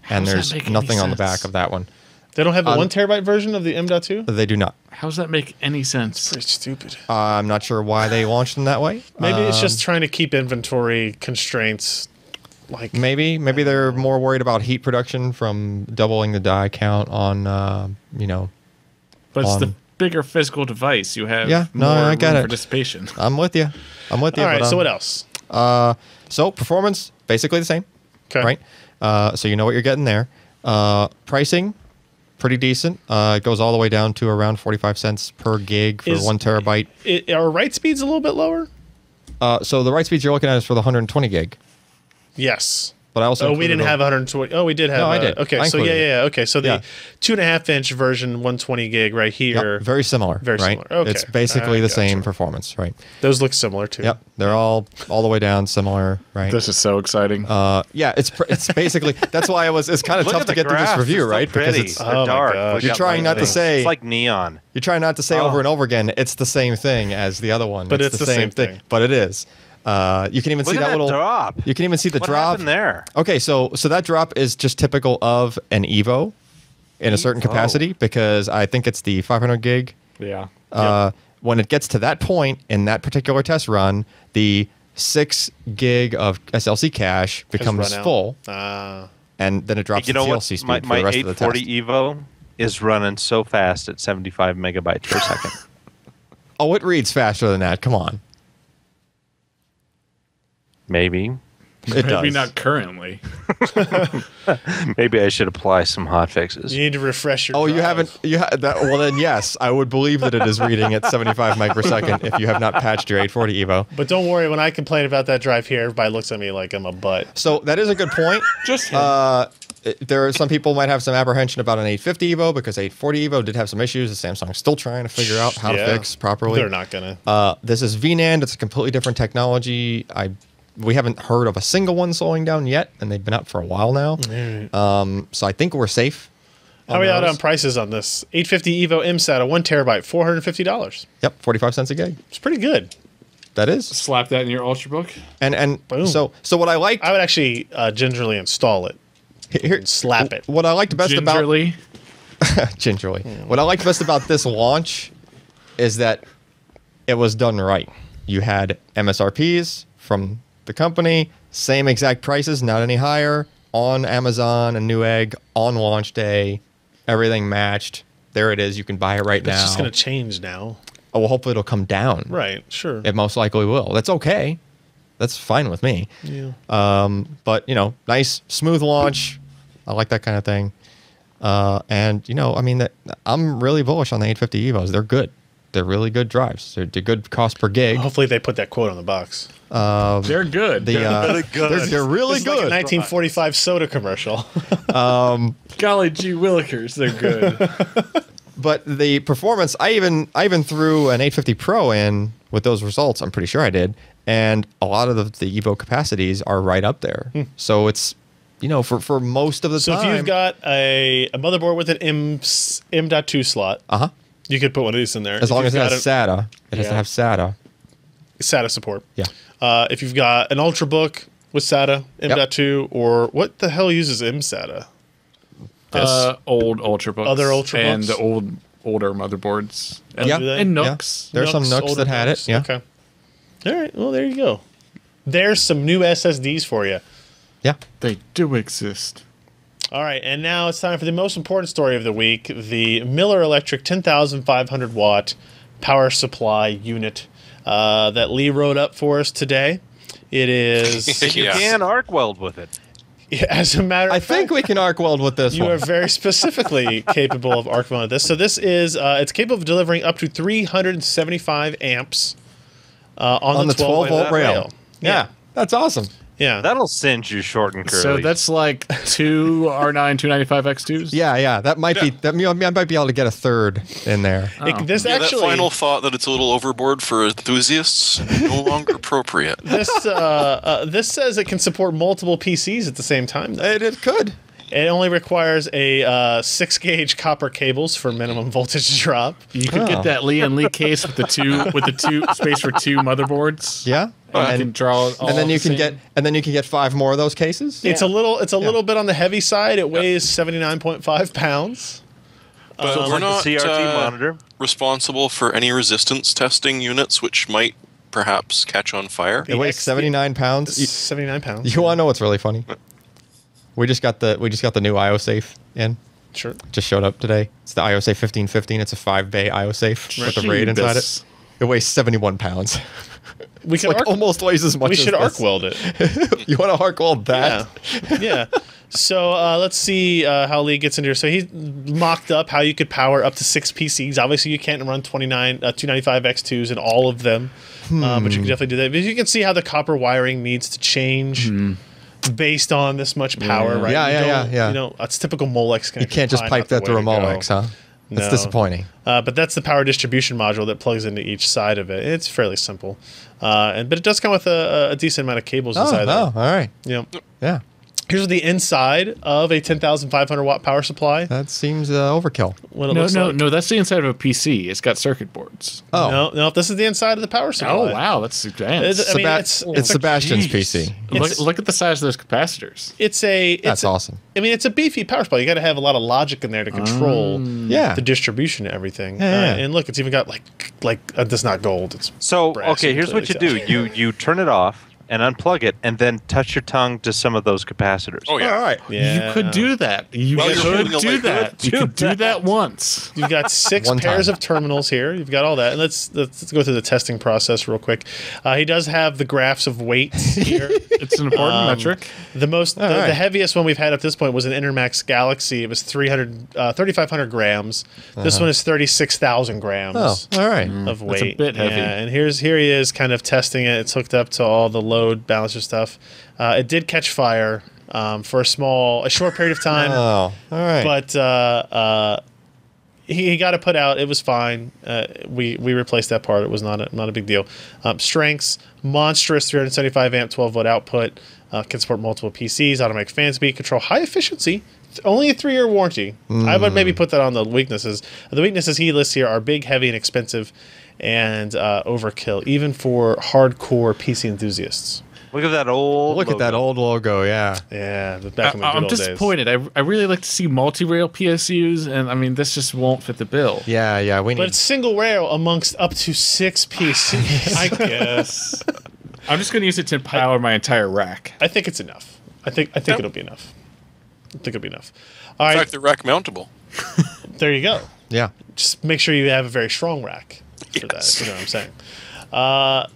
and does that there's make any nothing on the sense? back of that one. They don't have the 1 terabyte version of the M.2? They do not. How does that make any sense? Pretty stupid. I'm not sure why they launched them that way. Maybe it's just trying to keep inventory constraints. Like Maybe they're more worried about heat production from doubling the die count on, But it's on- the bigger physical device. You have Yeah, no, more I get room it. for dissipation. I'm with you. all right. So what else? So performance, basically the same. Okay. Right? So you know what you're getting there. Pricing, pretty decent. It goes all the way down to around 45 cents per gig for 1 terabyte. Are write speeds a little bit lower? So the write speeds you're looking at is for the 120 gig. Yes. But I also we didn't included have 120. Oh, we did have. No, I did. Okay, I so included it. yeah. Okay, so the Yeah. 2.5-inch version, 120 gig, right here. Yep, very similar. Very right? similar. Okay. It's basically I the gotcha. same performance, right? Those look similar too. Yep, they're all the way down, similar, right? This is so exciting. Yeah, it's basically that's why it's kind of Look tough at to the get through this graphs. review, It's so right? Because pretty. it's They're Oh my dark. gosh. Look You're at trying my not to thing. say- It's like neon. you're trying not to say over and over again. It's the same thing as the other one, But it's the same thing. But it is. You can even Look see at that that little drop. You can even see the What drop happened there? Okay, so that drop is just typical of an EVO in a certain EVO. capacity because I think it's the 500 gig. yeah. When it gets to that point in that particular test run, the 6 gig of SLC cache becomes run out. full, Ah. and then it drops You to know what? TLC speed My, for my the rest of the 840 test. EVO is running so fast at 75 megabytes per second. Oh, it reads faster than that. Come on. Maybe. It Maybe does. not currently. Maybe I should apply some hot fixes. You need to refresh your. Oh, you drive. haven't. Well, then yes, I would believe that it is reading at 75 meg per second if you have not patched your 840 Evo. But don't worry, when I complain about that drive here, everybody looks at me like I'm a butt. So that is a good point. Just There are some people might have some apprehension about an 850 Evo because 840 Evo did have some issues that Samsung's still trying to figure out how to fix properly. They're not gonna. This is VNAND. It's a completely different technology. We haven't heard of a single one slowing down yet, and they've been up for a while now. So I think we're safe. How are we out those. on prices on this? 850 EVO mSATA, 1 terabyte, $450. Yep, 45 cents a gig. It's pretty good. That is. slap that in your Ultrabook. And Boom. so what I liked I would actually gingerly install it here, and slap it. What I liked best Gingerly. about gingerly. What I liked best about this launch is that it was done right. You had MSRPs from the company, same exact prices, not any higher, on Amazon and Newegg on launch day. Everything matched. There it is. You can buy it right It's now. just going to change now. Oh, well, hopefully it'll come down. Right, sure. It most likely will. That's okay. That's fine with me. Yeah. But, nice, smooth launch. I like that kind of thing. And, I'm really bullish on the 850 EVOs. They're good. They're really good drives. They're good cost per gig. Hopefully they put that quote on the box. They're good. They're really It's like a good. 1945 soda commercial. Golly gee willikers, they're good. But the performance, I even threw an 850 Pro in with those results. I'm pretty sure I did. And a lot of the Evo capacities are right up there. So it's, for most of the So time. if you've got a motherboard with an M.2 slot, you could put one of these in there. as If long as it you've has got SATA, it has to Yeah. have SATA. SATA support. Yeah. If you've got an Ultrabook with SATA, M.2, or what the hell uses mSATA? Old Ultrabooks. Other Ultrabooks? And the older motherboards. And, Yeah. Do they? and Yeah. Nooks. There's some Nooks older that had Nooks. it. Yeah. Okay. All right. Well, there you go. There's some new SSDs for you. Yeah. They do exist. All right, and now it's time for the most important story of the week, the Miller Electric 10,500 watt power supply unit that Lee wrote up for us today. It is, You Yeah. can arc weld with it. as a matter of I fact, think we can arc weld with this you one. are very specifically capable of arc welding this. So this is, it's capable of delivering up to 375 amps on the 12 volt rail. Yeah. That's awesome. Yeah. That'll singe you short and curly. So that's like 2 R9 295X2s? Yeah. That might be. That I might be able to get a third in there. This Yeah, actually, that final thought that it's a little overboard for enthusiasts no longer appropriate. this says it can support multiple PCs at the same time. Though. It could. It only requires a 6-gauge copper cables for minimum voltage drop. You could get that Lee case with the two space for 2 motherboards. Yeah. And you can draw all and then the you can same. get 5 more of those cases. It's a little bit on the heavy side. It weighs 79.5 pounds. But So we're it's not like the CRT monitor. responsible for any resistance testing units, which might perhaps catch on fire. It weighs 79 pounds. 79 pounds. You want to know what's really funny? We just got the new IO-Safe in. Sure. Just showed up today. It's the IO-Safe 1515. It's a 5-bay IO-Safe with a RAID inside it. Jeebus. It weighs 71 pounds. We It's could like almost weighs as much. we as should this. arc weld it. You want to arc weld that? Yeah. So let's see how Lee gets into here. So he mocked up how you could power up to 6 PCs. Obviously, you can't run 295 X2s in all of them, but you can definitely do that. But you can see how the copper wiring needs to change based on this much power, right? Yeah. You know, it's typical Molex. You can't just pipe that through a Molex, huh? That's No. disappointing. But that's the power distribution module that plugs into each side of it. It's fairly simple, but it does come with a decent amount of cables inside there. All right. You know, Yeah. here's the inside of a 10,500 watt power supply. That seems overkill. What it looks like. No, that's the inside of a PC. It's got circuit boards. Oh. No, this is the inside of the power supply. Oh, wow, that's advanced. I mean, It's Sebastian's PC. Look at the size of those capacitors. That's awesome. I mean, it's a beefy power supply. You got to have a lot of logic in there to control Yeah. the distribution and everything. Yeah. And look, it's even got that's not gold. It's So, brass, okay, you here's can what you do. clearly You turn it off and unplug it, and then touch your tongue to some of those capacitors. Oh, yeah. All right. Yeah. You could do that. You Well, you're could holding a do light that. good. You could do that once. You've got 6 One pairs time. of terminals here. You've got all that. And let's go through the testing process real quick. He does have the graphs of weights here. It's an important metric. The right. heaviest one we've had at this point was an Intermax Galaxy. It was 3,500 grams. This one is 36,000 grams. Oh, all right. Of That's a weight. bit heavy. Yeah, and here he is kind of testing it. It's hooked up to all the load balancer stuff. It did catch fire for a short period of time, Oh, all right. but he got it put out. It was fine. We replaced that part. It was not a big deal. Strengths, monstrous 375 amp 12 volt output. Can support multiple PCs. Automatic fan speed control. High efficiency. Only a 3-year warranty. I would maybe put that on the weaknesses. The weaknesses he lists here are big, heavy, and expensive, and overkill, even for hardcore PC enthusiasts. Look at that old Look at that old logo. Yeah. Yeah, back in the good I'm old days. disappointed. I really like to see multi-rail PSUs, and I mean, this just won't fit the bill. Yeah. We But need. it's single rail amongst up to 6 PCs. I guess. I'm just going to use it to power my entire rack. I think it's enough. I think it'll be enough. I think it'll be enough. All In right, fact, they're rack mountable. there you go. Yeah. Just make sure you have a very strong rack for that. You know what I'm saying?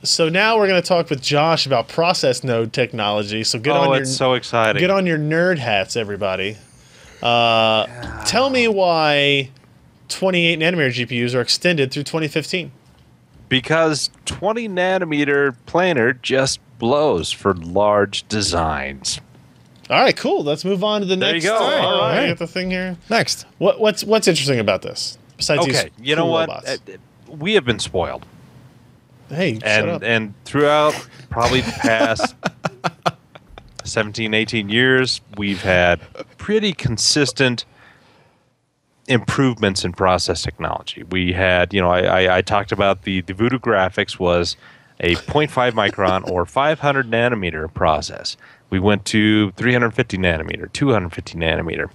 So now we're going to talk with Josh about process node technology. So It's so exciting. get on your nerd hats, everybody. Tell me why 28 nanometer GPUs are extended through 2015. Because 20 nanometer planar just blows for large designs. All right, cool. Let's move on to the There next. you go. All right, right. I got the thing here. Next. What's interesting about this? Besides these Okay, you know cool what? robots? We have been spoiled. Hey, shut up. And throughout probably the past 17, 18 years, we've had pretty consistent improvements in process technology. We had, I talked about the Voodoo Graphics was a 0.5 micron or 500 nanometer process. We went to 350 nanometer, 250 nanometer,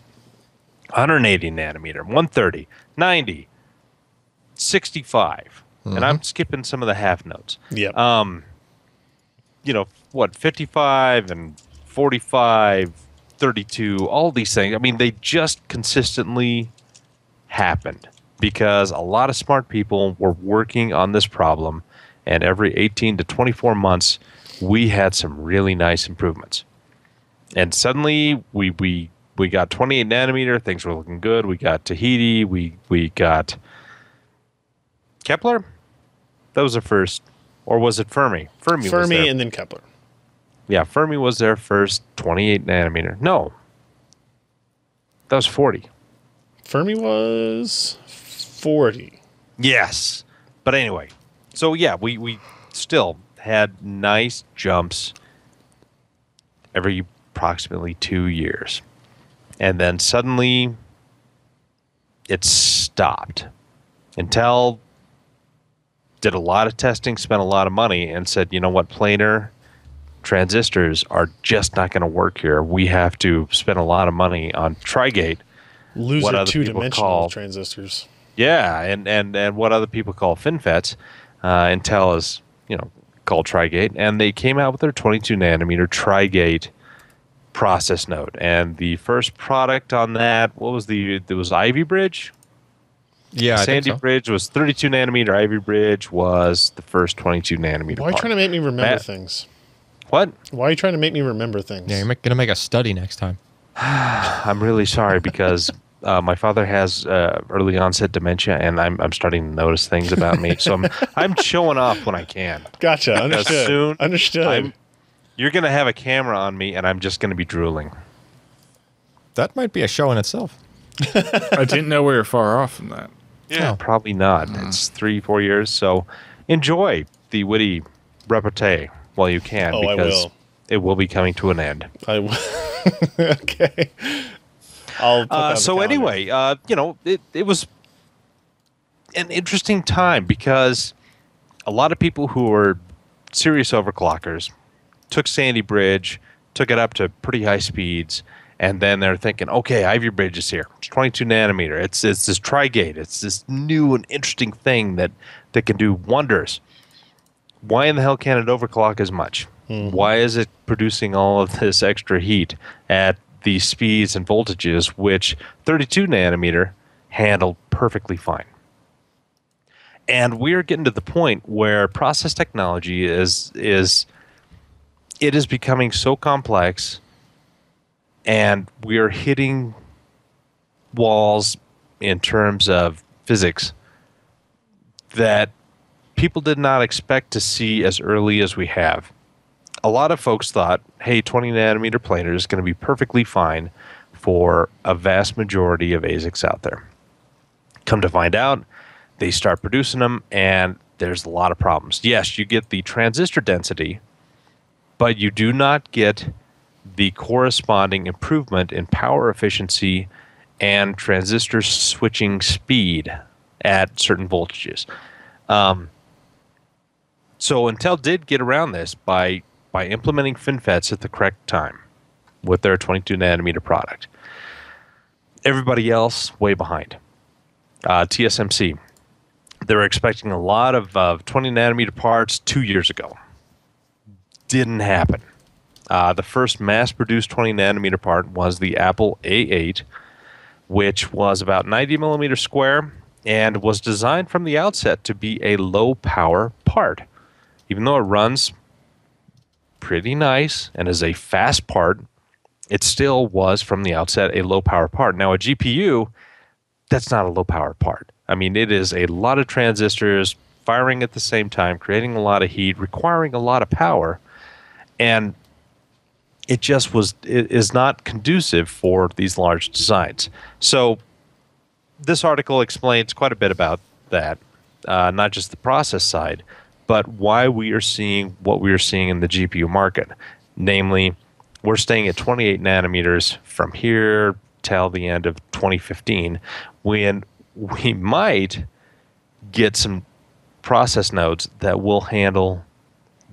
180 nanometer, 130, 90, 65. And I'm skipping some of the half notes. Yep. 55 and 45, 32, all these things. I mean, they just consistently happened because a lot of smart people were working on this problem, and every 18 to 24 months, we had some really nice improvements. And suddenly, we got 28 nanometer, things were looking good. We got Tahiti, we got Kepler. That was the first. Or was it Fermi? Fermi was there. and then Kepler. Yeah, Fermi was their first 28 nanometer. No, that was 40. Fermi was 40. Yes. But anyway, so yeah, we still had nice jumps every approximately 2 years. And then suddenly it stopped. Intel did a lot of testing, spent a lot of money, and said, you know what, planar transistors are just not going to work here. We have to spend a lot of money on Tri-Gate. Loser two-dimensional transistors. Yeah, and what other people call FinFETs, Intel is, called Tri-Gate, and they came out with their 22 nanometer Tri-Gate process node. And the first product on that, it was Ivy Bridge? Yeah, Sandy Bridge was 32 nanometer. Ivy Bridge was the first 22 nanometer. Why are you trying to make me remember things? What? Why are you trying to make me remember things? Yeah, you're going to make a study next time. I'm really sorry because my father has early onset dementia, and I'm starting to notice things about me. So I'm showing off when I can. Gotcha. Understood. Understood. You're going to have a camera on me, and I'm just going to be drooling. That might be a show in itself. I didn't know we were far off from that. Yeah, probably not. It's 3-4 years. So enjoy the witty repartee while you can, because it will be coming to an end. I will. Okay. I'll put that so anyway, it was an interesting time because a lot of people who were serious overclockers took Sandy Bridge, took it up to pretty high speeds, and then they're thinking, okay, Ivy Bridge is here. It's 22 nanometer. It's this Tri-Gate. It's this new and interesting thing that can do wonders. Why in the hell can't it overclock as much? Mm-hmm. Why is it producing all of this extra heat at the speeds and voltages which 32 nanometer handled perfectly fine? And we're getting to the point where process technology is becoming so complex, and we are hitting walls in terms of physics that people did not expect to see as early as we have. A lot of folks thought, hey, 20 nanometer planar is going to be perfectly fine for a vast majority of ASICs out there. Come to find out, they start producing them, and there's a lot of problems. Yes, you get the transistor density, but you do not get the corresponding improvement in power efficiency and transistor switching speed at certain voltages. So Intel did get around this by implementing FinFETs at the correct time with their 22 nanometer product. Everybody else way behind. TSMC, they were expecting a lot of 20 nanometer parts 2 years ago. Didn't happen. The first mass-produced 20 nanometer part was the Apple A8, which was about 90 millimeters square and was designed from the outset to be a low-power part. Even though it runs pretty nice and is a fast part, it still was from the outset a low-power part. Now, a GPU, that's not a low-power part. I mean, it is a lot of transistors firing at the same time, creating a lot of heat, requiring a lot of power, and it just is not conducive for these large designs. So this article explains quite a bit about that, not just the process side, but why we are seeing what we are seeing in the GPU market. Namely, we're staying at 28 nanometers from here till the end of 2015, when we might get some process nodes that will handle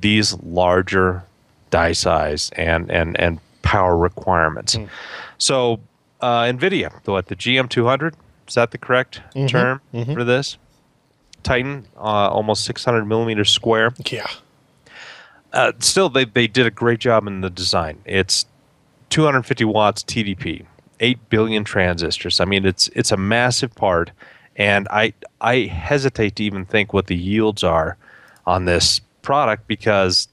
these larger die size and power requirements. So NVIDIA, the GM200, is that the correct term for this? Titan, almost 600 millimeters square. Yeah. Still, they did a great job in the design. It's 250 watts TDP, 8 billion transistors. I mean, it's a massive part, and I hesitate to even think what the yields are on this product, because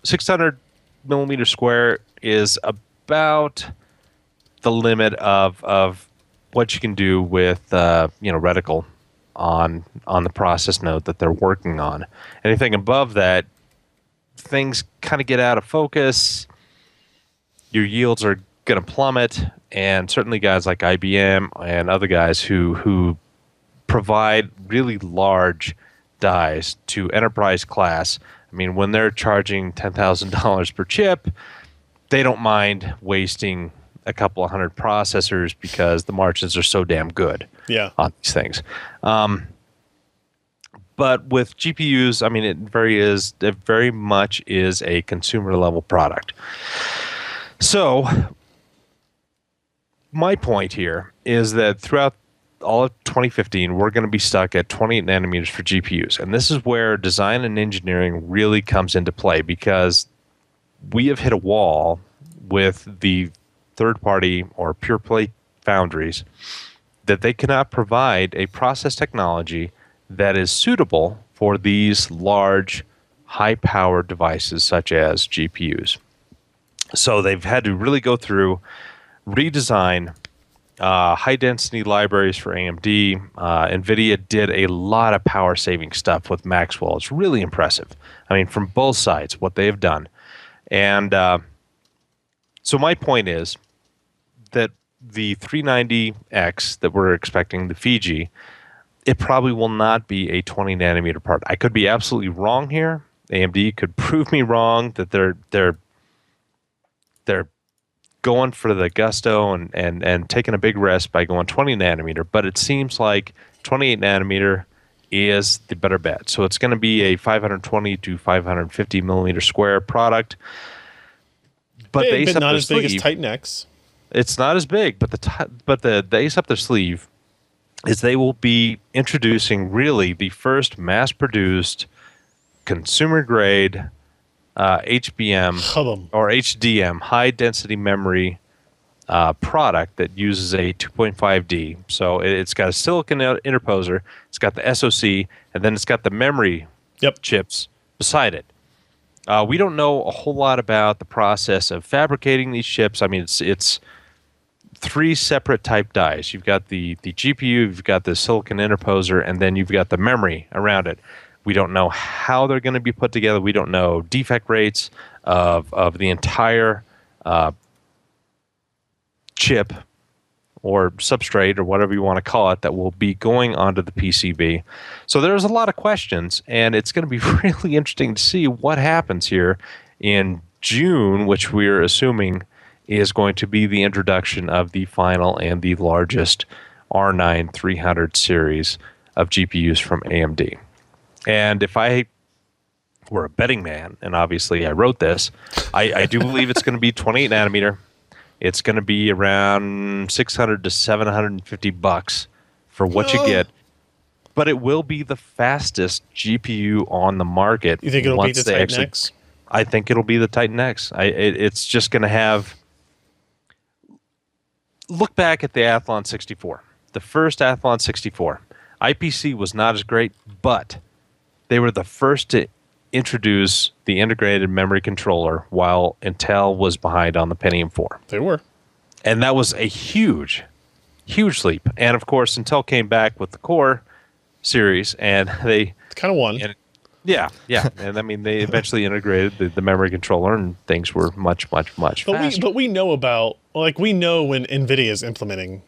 600 millimeter square is about the limit of what you can do with reticle on the process node that they're working on. Anything above that, things kind of get out of focus, your yields are going to plummet. And certainly guys like IBM and other guys who provide really large dies to enterprise class. I mean, when they're charging $10,000 per chip, they don't mind wasting a couple of hundred processors because the margins are so damn good on these things. But with GPUs, I mean, it very much is a consumer level product. So my point here is that throughout all of 2015, we're going to be stuck at 28 nanometers for GPUs. And this is where design and engineering really comes into play, because we have hit a wall with the third-party or pure-play foundries that they cannot provide a process technology that is suitable for these large, high-powered devices such as GPUs. So they've had to really go through, redesign high-density libraries for AMD. NVIDIA did a lot of power-saving stuff with Maxwell. It's really impressive. I mean, from both sides, what they've done. And so my point is that the 390X that we're expecting, the Fiji, it probably will not be a 20 nanometer part. I could be absolutely wrong here. AMD could prove me wrong that they're going for the gusto and taking a big risk by going 20 nanometer, but it seems like 28 nanometer is the better bet. So it's going to be a 520 to 550 millimeter square product. But big, but not as big as Titan X. It's not as big, but the ace up their sleeve is they will be introducing really the first mass-produced consumer-grade HBM or HDM, high-density memory product that uses a 2.5D. So it's got a silicon interposer, it's got the SoC, and then it's got the memory chips beside it. We don't know a whole lot about the process of fabricating these chips. I mean, it's three separate type dies. You've got the GPU, you've got the silicon interposer, and then you've got the memory around it. We don't know how they're going to be put together. We don't know defect rates of the entire chip or substrate or whatever you want to call it that will be going onto the PCB. So there's a lot of questions, and it's going to be really interesting to see what happens here in June, which we're assuming is going to be the introduction of the final and the largest R9 300 series of GPUs from AMD. And if I were a betting man, and obviously I wrote this, I do believe it's going to be 28 nanometer. It's going to be around $600 to $750 for what you get. But it will be the fastest GPU on the market. You think it'll be the Titan X? I think it'll be the Titan X. It's just going to have... Look back at the Athlon 64. The first Athlon 64. IPC was not as great, but they were the first to introduce the integrated memory controller while Intel was behind on the Pentium 4. They were. And that was a huge, huge leap. And of course, Intel came back with the Core series, and they kind of won. Yeah. And I mean, they eventually integrated the memory controller, and things were much, much, much faster. But we know about, we know when NVIDIA is implementing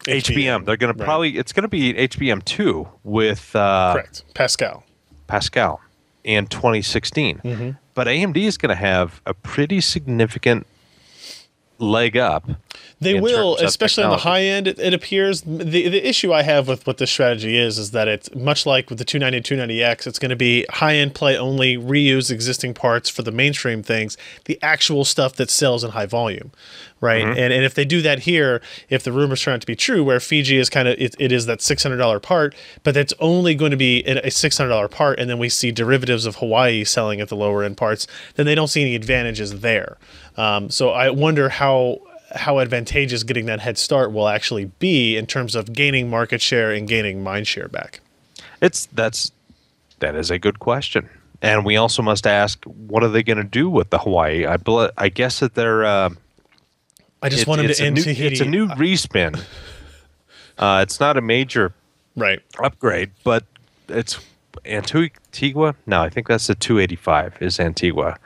HBM. They're going to probably, it's going to be HBM2 with... correct. Pascal in 2016. But AMD is going to have a pretty significant leg up. They will, especially on the high end, it appears. The issue I have with what this strategy is that it's much like with the 290 and 290X, it's going to be high-end play only, reuse existing parts for the mainstream things, the actual stuff that sells in high volume, right? And if they do that here, if the rumors turn out to be true, where Fiji is kind of, it is that $600 part, but that's only going to be a $600 part, and then we see derivatives of Hawaii selling at the lower-end parts, then they don't see any advantages there. So I wonder how advantageous getting that head start will actually be in terms of gaining market share and gaining mind share back. That is a good question, and we also must ask, what are they going to do with the Hawaii? I guess that they're. I just want them to end Tahiti. It's a new respin. It's not a major upgrade, but it's Antigua? No, I think that's the 285 is Antigua.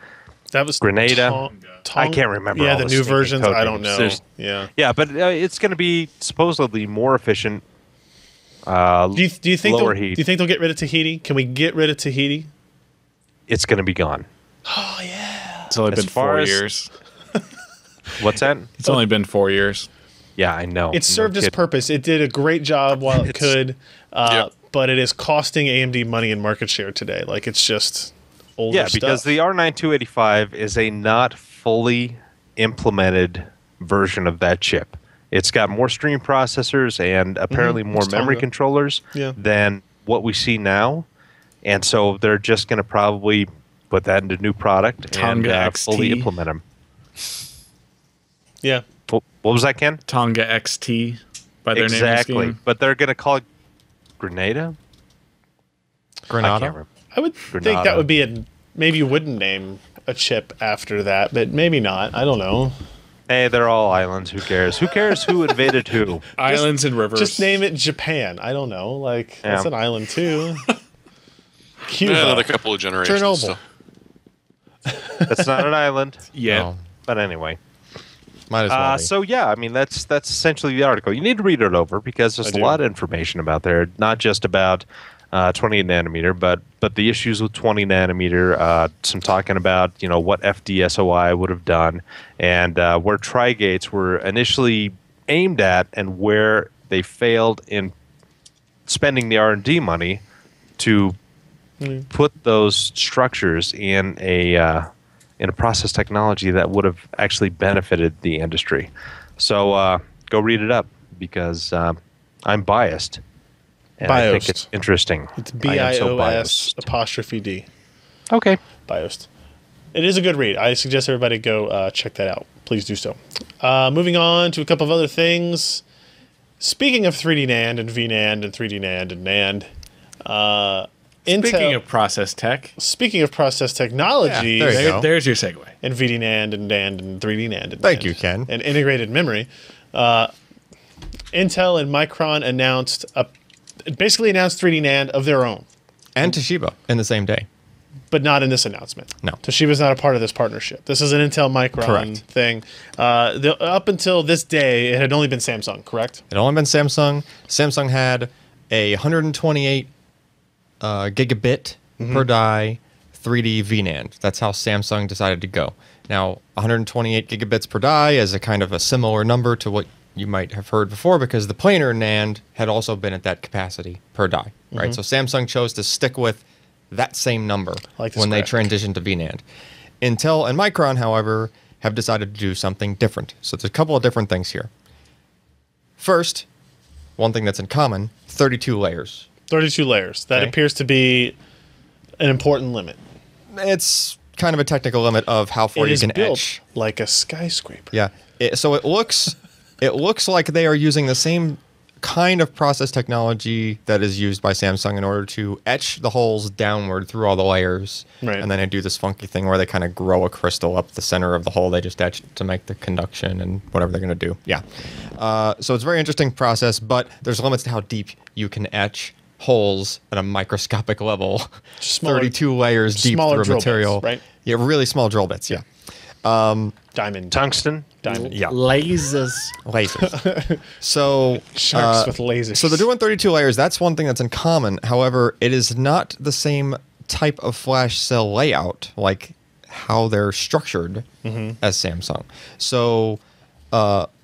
That was Grenada. I can't remember. Yeah, all the new stinking versions. code I don't names. know. Yeah. Yeah, but it's going to be supposedly more efficient. Do you think lower do heat. you think they'll get rid of Tahiti? Can we get rid of Tahiti? It's going to be gone. Oh yeah. It's only As been far 4 as- years. What's that? It's only been 4 years. Yeah, I know. It served its purpose. It did a great job while it could, but it is costing AMD money in market share today. Like it's just older Yeah, because stuff. the R9 285 is a not fully implemented version of that chip. It's got more stream processors and apparently more It's memory Tonga. controllers than what we see now. And so they're just going to probably put that into new product Tonga and XT. fully implement them. Yeah. What was that, Ken? Tonga XT by their naming Exactly. scheme. But they're going to call it Grenada? I can't Granada. remember. I would think Granada. that would be maybe you wouldn't name a chip after that, but maybe not. I don't know. Hey, they're all islands. Who cares? Who cares who invaded who? Islands and rivers. Just name it Japan. I don't know. Like that's Yeah. an island too. Cuba. Yeah, another couple of generations. Chernobyl. So. That's not an island. Yeah. Oh, But anyway. might as well. Be. So yeah, I mean that's essentially the article. You need to read it over because there's I a do. lot of information about there, not just about 28 nanometer, but the issues with 20 nanometer. Some talking about what FDSOI would have done, and where Tri-Gates were initially aimed at, and where they failed in spending the R&D money to put those structures in a process technology that would have actually benefited the industry. So go read it up because I'm biased. And I think Biosed. it's interesting. It's I am so BIOS biased. apostrophe D. Okay. Biosed. It is a good read. I suggest everybody go check that out. Please do so. Moving on to a couple of other things. Speaking of 3D NAND and VNAND and 3D NAND and NAND, Speaking of process tech, speaking of process technologies, Yeah, there you go. there's your segue. and VD NAND and NAND and 3D NAND. And Thank NAND you, Ken. And integrated memory. Intel and Micron basically announced 3D NAND of their own, And Toshiba in the same day. but not in this announcement. No. Toshiba's not a part of this partnership. This is an Intel Micron Correct. thing. Up until this day, it had only been Samsung, correct? It only been Samsung. Samsung had a 128 gigabit per die 3D VNAND. That's how Samsung decided to go. Now, 128 gigabits per die is a kind of a similar number to what you might have heard before because the planar NAND had also been at that capacity per die, right? So Samsung chose to stick with that same number Like this when they graphic. transitioned to VNAND. Intel and Micron, however, have decided to do something different. So there's a couple of different things here. First, one thing that's in common, 32 layers. 32 layers. That Okay. appears to be an important limit. It's kind of a technical limit of how far It you is can built etch. like a skyscraper. Yeah. So it looks like they are using the same kind of process technology that is used by Samsung in order to etch the holes downward through all the layers. Right. And then they do this funky thing where they kind of grow a crystal up the center of the hole they just etched to make the conduction and whatever they're going to do. Yeah. So it's a very interesting process, but there's limits to how deep you can etch holes at a microscopic level. Smaller- 32 layers deep smaller through a drill bits, material. right? Yeah, really small drill bits, yeah. Diamond. Tungsten. Diamond. Yeah. Lasers. Lasers. So Sharks with lasers. So they're doing 32 layers. That's one thing that's in common. However, it is not the same type of flash cell layout, like how they're structured as Samsung. So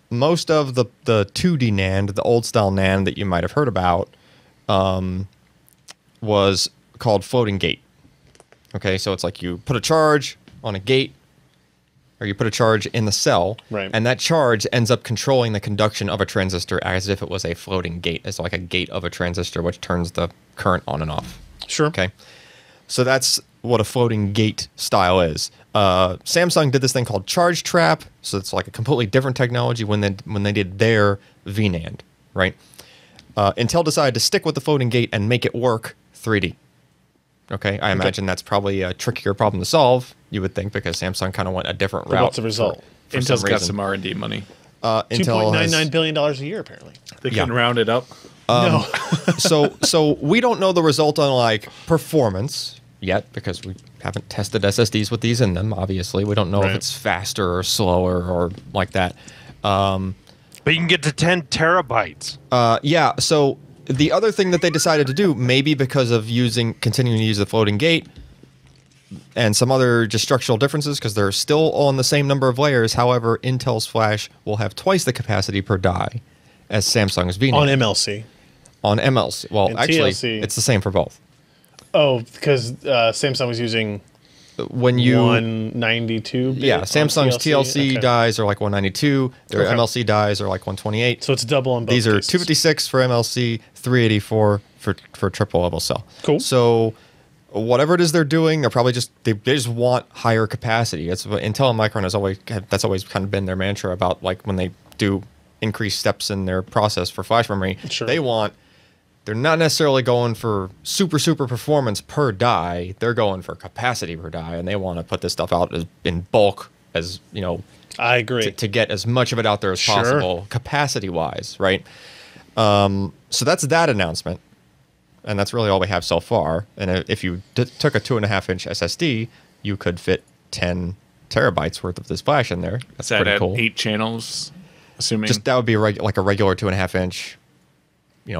most of the 2D NAND, the old style NAND that you might have heard about, was called floating gate. Okay, so it's like you put a charge on a gate, or you put a charge in the cell, Right. and that charge ends up controlling the conduction of a transistor as if it was a floating gate. It's like a gate of a transistor which turns the current on and off. Sure. Okay, so that's what a floating gate style is. Samsung did this thing called charge trap, so it's like a completely different technology when they did their VNAND, right? Intel decided to stick with the floating gate and make it work 3D. Okay, I imagine that's probably a trickier problem to solve, you would think, because Samsung kind of went a different But route. what's the result? For some Intel's got reason. some R&D money. Intel has, $2.99 billion a year, apparently. They Yeah. can round it up. No. So we don't know the result on like performance yet because we haven't tested SSDs with these in them. Obviously, we don't know if it's faster or slower or like that. But you can get to 10 terabytes. Yeah. So the other thing that they decided to do, maybe because of continuing to use the floating gate and some other just structural differences, because they're still on the same number of layers. However, Intel's flash will have twice the capacity per die as Samsung's VNAND. On MLC. On MLC. Well, And actually, TLC. it's the same for both. Oh, because Samsung was using When you 192. yeah, on Samsung's TLC Okay. dies are like 192. Their Okay. MLC dies are like 128. So it's double on both. These are cases. 256 for MLC, 384 for triple level cell. Cool. So whatever it is they're doing, they're probably just they just want higher capacity. That's what Intel and Micron that's always kind of been their mantra about like when they do increased steps in their process for flash memory. Sure. They're not necessarily going for super performance per die. They're going for capacity per die, and they want to put this stuff out in bulk as I agree. to get as much of it out there as Sure. possible, capacity wise, right? So that's that announcement, and that's really all we have so far. And if you took a 2.5-inch SSD, you could fit 10 terabytes worth of this flash in there. That's Is that pretty at cool. 8 channels? Assuming Just that would be like a regular 2.5-inch,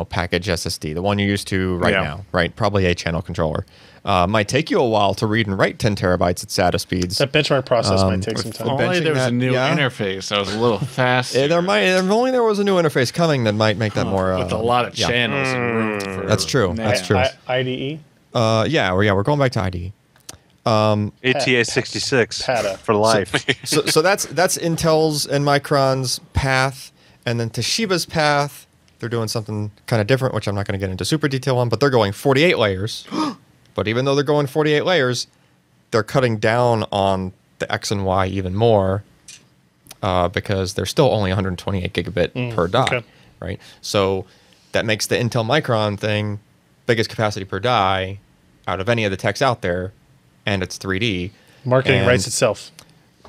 package SSD, the one you're used to right now, right? Probably a channel controller. Might take you a while to read and write 10 terabytes at SATA speeds. That benchmark process might take some if time. Oh, only there was a benching new that, yeah. interface that was a little faster. If only there was a new interface coming that might make that more with a lot of yeah. channels and room for That's true. That's true. IDE? We're going back to IDE. ATA 66 PATA. for life. So that's Intel's and Micron's path, and then Toshiba's path. They're doing something kind of different, which I'm not going to get into super detail on, but they're going 48 layers. But even though they're going 48 layers, they're cutting down on the X and Y even more because they're still only 128 gigabit per die, okay. right? So that makes the Intel Micron thing biggest capacity per die out of any of the techs out there, and it's 3D. Marketing And- writes itself.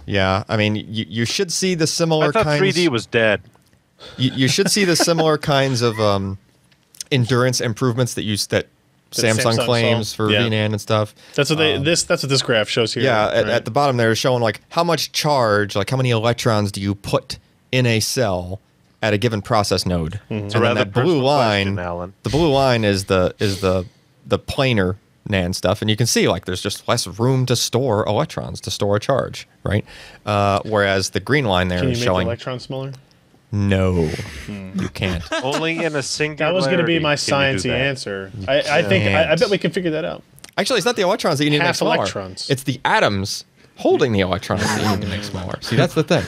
Yeah, I mean, you should see the similar I thought kinds. 3D was dead. You should see the similar kinds of endurance improvements that Samsung Samsung claims saw. for Yeah. VNAND and stuff. That's what that's what this graph shows here. Yeah, right? at the bottom there is showing like how much charge, like how many electrons do you put in a cell at a given process node. And then rather that blue personal line, question, Alan. the blue line is the planar NAND stuff, and you can see like there's just less room to store electrons, to store a charge, right? Whereas the green line there Can you is make showing the electron smaller? no, you can't. Only in a singular. That was going to be my sciencey answer. I think I bet we can figure that out. Actually, it's not the electrons that you need to make Half smaller. electrons. It's the atoms holding the electrons that you need to make smaller. See, that's the thing.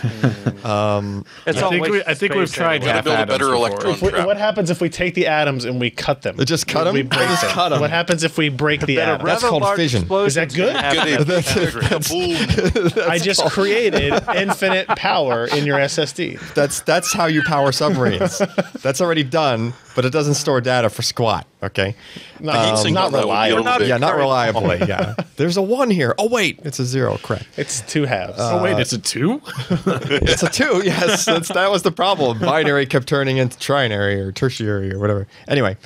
I think we've tried Gotta half build a atoms better before. electron trap. What happens if we take the atoms and we cut them? Just cut them? We break Just them. cut 'em. What happens if we break the That a atoms? That's rather called large fission. explosion Is that good? happen. Boom. I just created infinite power in your SSD. That's how you power submarines. That's already done, but it doesn't store data for squat. Okay. Not Not reliable. reliable. Yeah, not reliably. Yeah. There's a 1 here. Oh wait, it's a 0. Correct. It's two halves. Oh wait, it's a 2? It's a 2. Yes, that was the problem. Binary kept turning into trinary or tertiary or whatever. Anyway,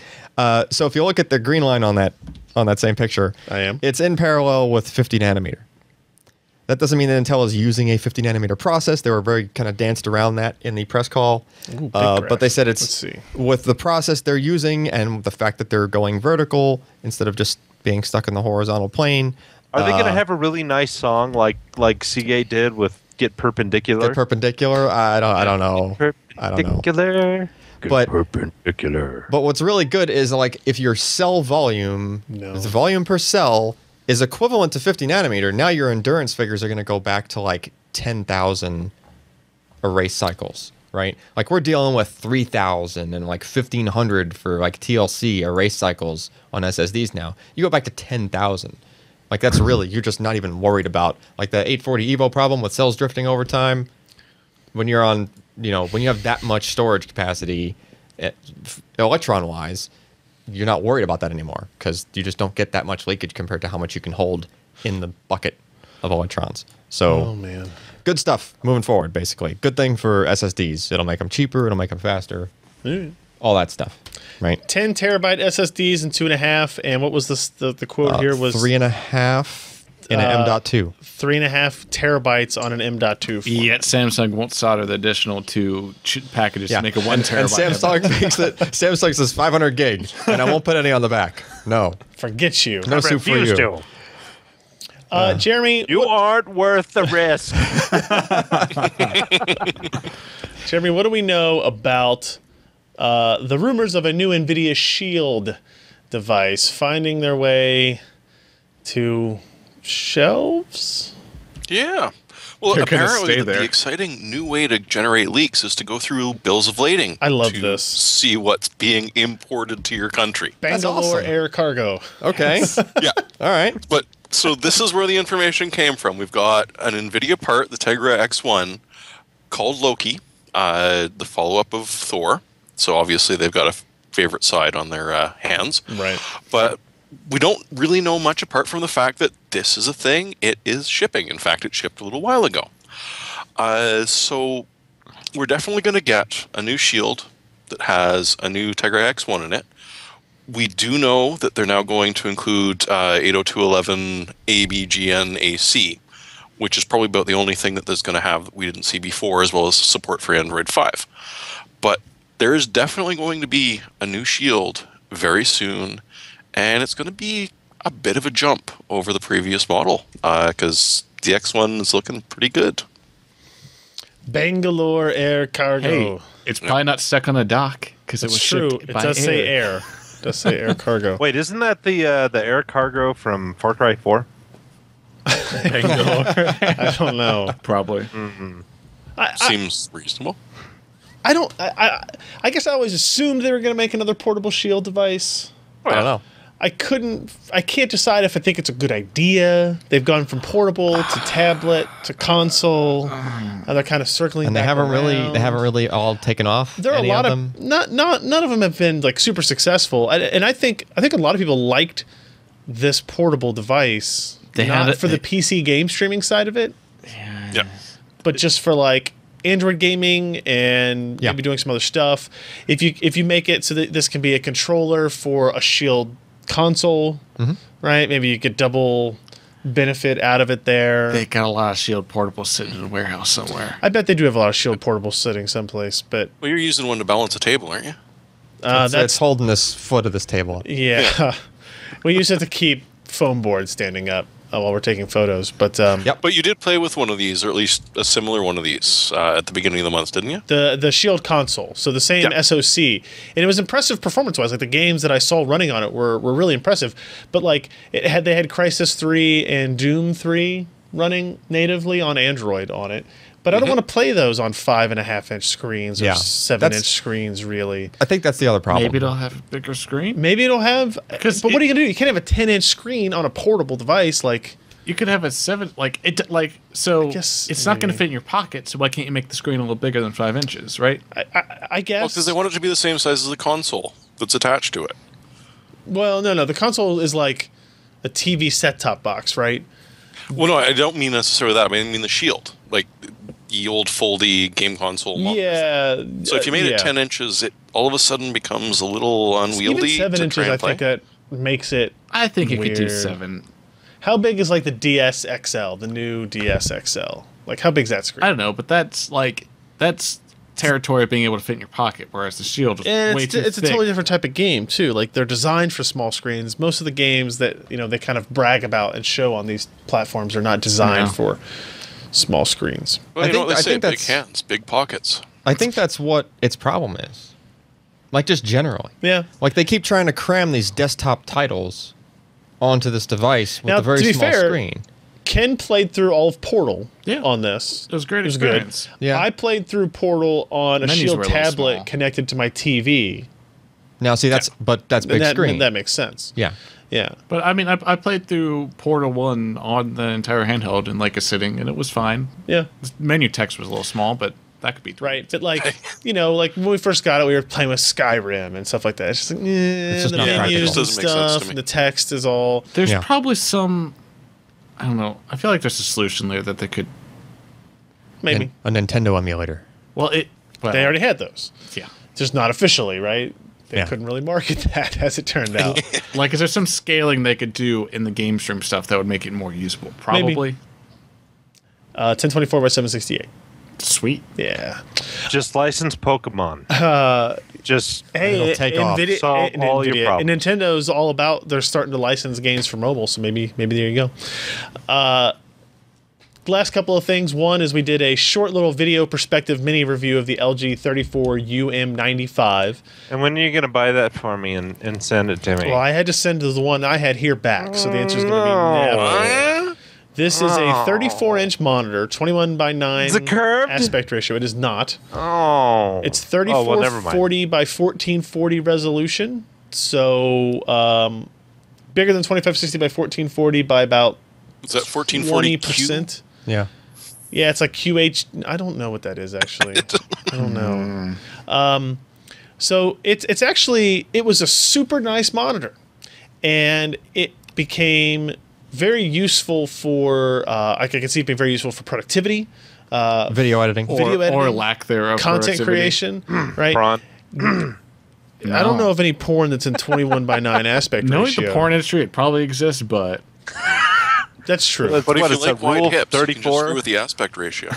so if you look at the green line on that same picture, I am. It's in parallel with 50 nanometer. That doesn't mean that Intel is using a 50 nanometer process. They were very kind of danced around that in the press call. Ooh, big But they graph. said Let's it's see. with the process they're using and the fact that they're going vertical instead of just being stuck in the horizontal plane. Are they going to have a really nice song like Seagate did with Get Perpendicular? Get perpendicular? I don't know. I don't know. Perpendicular. But Perpendicular. But what's really good is like if your cell volume, No. the volume per cell is equivalent to 50 nanometer, now your endurance figures are going to go back to like 10,000 erase cycles, right? Like we're dealing with 3,000 and like 1,500 for like TLC erase cycles on SSDs now. You go back to 10,000. Like that's really, you're just not even worried about like the 840 EVO problem with cells drifting over time. When you're on, when you have that much storage capacity, electron wise, you're not worried about that anymore because you just don't get that much leakage compared to how much you can hold in the bucket of electrons. So Oh man. good stuff moving forward, basically. Good thing for SSDs. It'll make them cheaper. It'll make them faster. All that stuff. right? 10 terabyte SSDs and 2.5. And what was the quote here was 3.5 in an M.2. 3.5 terabytes on an M.2 format. Yet Samsung won't solder the additional 2 packages to make a 1 terabyte. And Samsung thinks that Samsung says 500 gig, and I won't put any on the back. No. Forget you. No soup for you. Jeremy, You aren't worth the risk. Jeremy, what do we know about the rumors of a new NVIDIA Shield device finding their way to shelves? Yeah. Well, They're gonna apparently stay the there. exciting new way to generate leaks is to go through bills of lading. I love to this. See what's being imported to your country. Bangalore awesome. Air Cargo. Okay. Yeah. All right. But so this is where the information came from. We've got an NVIDIA part, the Tegra X1, called Loki, the follow-up of Thor. So obviously they've got a favorite side on their hands. Right. But we don't really know much apart from the fact that this is a thing. It is shipping. In fact, it shipped a little while ago. So we're definitely going to get a new Shield that has a new Tegra X1 in it. We do know that they're now going to include 802.11 ABGN AC, which is probably about the only thing that there's going to have that we didn't see before, as well as support for Android 5. But there is definitely going to be a new Shield very soon, and it's going to be a bit of a jump over the previous model because the X1 is looking pretty good. Bangalore Air Cargo. Hey, it's probably not stuck on a dock because it was It's true. shipped It by does say air. It does say air cargo. Wait, isn't that the air cargo from Far Cry 4? I don't know. Probably. Seems reasonable. I guess I always assumed they were going to make another portable Shield device. I don't know. I can't decide if I think it's a good idea. They've gone from portable to tablet to console. And they're kind of circling And they back haven't around. really all taken off. There are any a lot of of them. none of them have been like super successful. I think a lot of people liked this portable device. They not had it- for the PC game streaming side of it, Yeah. but just for like Android gaming and Yeah. maybe doing some other stuff. If you make it so that this can be a controller for a Shield console, right? Maybe you get double benefit out of it there. They got a lot of Shield portables sitting in a warehouse somewhere. I bet they do have a lot of Shield portables sitting someplace, but Well, you're using one to balance a table, aren't you? It's holding this foot of this table. yeah. We use it to keep foam boards standing up while we're taking photos. But Yep. But you did play with one of these, or at least a similar one of these, at the beginning of the month, didn't you? the Shield console, so the same Yeah. SoC, and it was impressive performance-wise. Like the games that I saw running on it were really impressive. But like they had Crysis 3 and Doom 3 running natively on Android on it. But I don't want to play those on 5.5-inch screens or Yeah. 7-inch screens. Really, I think that's the other problem. Maybe it'll have a bigger screen. maybe it'll have. 'Cause But what are you gonna do? You can't have a 10-inch screen on a portable device. Like You could have a 7 so guess it's not going to maybe. fit in your pocket. So why can't you make the screen a little bigger than 5 inches, right? I guess. Well, because they want it to be the same size as the console that's attached to it. Well, no. The console is like a TV set-top box, right? Well, no, I don't mean necessarily that. I mean the Shield, like the old foldy game console model. Yeah. So if you made yeah. it 10 inches, it all of a sudden becomes a little unwieldy. Even 7 to inches, try and I think play. that makes it. I think it could do Weird. 7. How big is like the DS XL, the new DS XL? Like how big's that screen? I don't know, but that's territory of being able to fit in your pocket, whereas the Shield is And way it's too a thick. totally different type of game too. Like they're designed for small screens. Most of the games that they kind of brag about and show on these platforms are not designed Yeah. for small screens. Well, I you know think- what they I say, think big that's- hands, big pockets. I think that's what its problem is. Like just generally. Yeah. Like they keep trying to cram these desktop titles onto this device with Now, a very to be small fair, screen. Ken played through all of Portal Yeah. on this. It was a great It was good. experience. Yeah. I played through Portal on a Menus Shield were a little tablet small. connected to my TV. Now see that's that's big And that, screen. that makes sense. yeah. Yeah. But I mean, I played through Portal 1 on the entire handheld in like a sitting, and it was fine. Yeah. The menu text was a little small, but that could be Right, but like like when we first got it, we were playing with Skyrim and stuff like that. It's just like, just the not menus practical. and It doesn't make sense to stuff, me. and the text is all. There's Yeah. probably some. I don't know. I feel like there's a solution there that they could. Maybe A Nintendo emulator. Well, they already had those, Yeah. just not officially, right? they couldn't really market that, as it turned out. Like, is there some scaling they could do in the game stream stuff that would make it more usable? Probably. 1024 by 768. Sweet. Yeah. Just license Pokemon. Just Hey, take off. Solve all your problems. And Nintendo's all about, they're starting to license games for mobile, so maybe there you go. Last couple of things. One is we did a short little video perspective mini review of the LG 34UM95. And when are you going to buy that for me and send it to me? Well, I had to send the one I had here back, so the answer is going to be never. This is a 34-inch monitor, 21 by 9 Is it curved? aspect ratio. It is not. Oh. It's 3440 by 1440 resolution, so bigger than 2560 by 1440 by about Is that 1440 20%. Yeah. Yeah, it's like QH. I don't know what that is actually. I don't know. So it's actually, it was a super nice monitor, and it became very useful for. I can see it being very useful for productivity, Video editing. Or lack thereof. content productivity. creation, right? Prawn. I don't know of any porn that's in 21 by 9 aspect Knowing ratio. the porn industry, it probably exists, but That's true. That's But if what you it's a like wide rule hips, you can just 34. screw with the aspect ratio.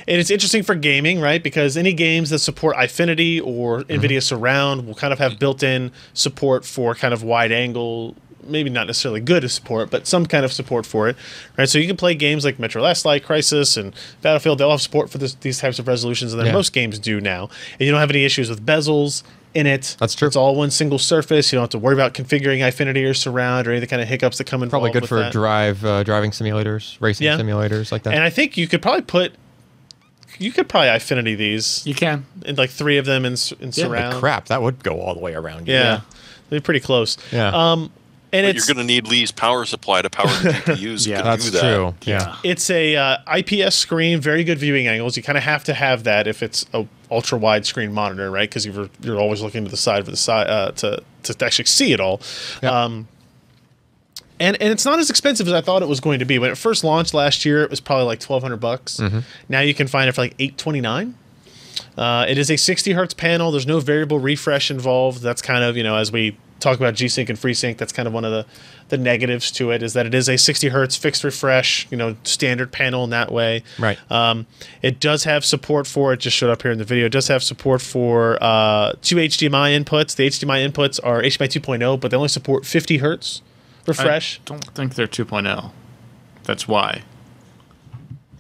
And it's interesting for gaming, right? Because any games that support Eyefinity or NVIDIA Surround will kind of have built-in support for kind of wide angle, maybe not necessarily good support, but some kind of support for it, right? So you can play games like Metro Last Light, Crisis, and Battlefield. They'll have support for these types of resolutions, and then most games do now. And you don't have any issues with bezels in it. That's true. It's all one single surface. You don't have to worry about configuring Eyefinity or Surround or any of the kind of hiccups that come involved Probably good with for that. driving simulators, racing simulators like that. And I think you could probably Eyefinity these. you can. And like 3 of them in surround. Crap, that would go all the way around. Yeah. They're pretty close. Yeah. And But it's you're going to need Lee's power supply to power the GPUs. Yeah, to That's do that. true. Yeah. it's a IPS screen, very good viewing angles. You kind of have to have that if it's a ultra widescreen monitor, right? Because you're always looking to the side for the side to actually see it all. Yeah. And it's not as expensive as I thought it was going to be. When it first launched last year, it was probably like $1,200. Now you can find it for like $829. It is a 60 hertz panel. There's no variable refresh involved. That's kind of, as we talk about G-Sync and FreeSync, that's kind of one of the negatives to it, is that it is a 60 hertz fixed refresh, standard panel in that way. Right. It does have support for, it just showed up here in the video, it does have support for 2 HDMI inputs. The HDMI inputs are HDMI 2.0, but they only support 50 hertz refresh. I don't think they're 2.0. That's why.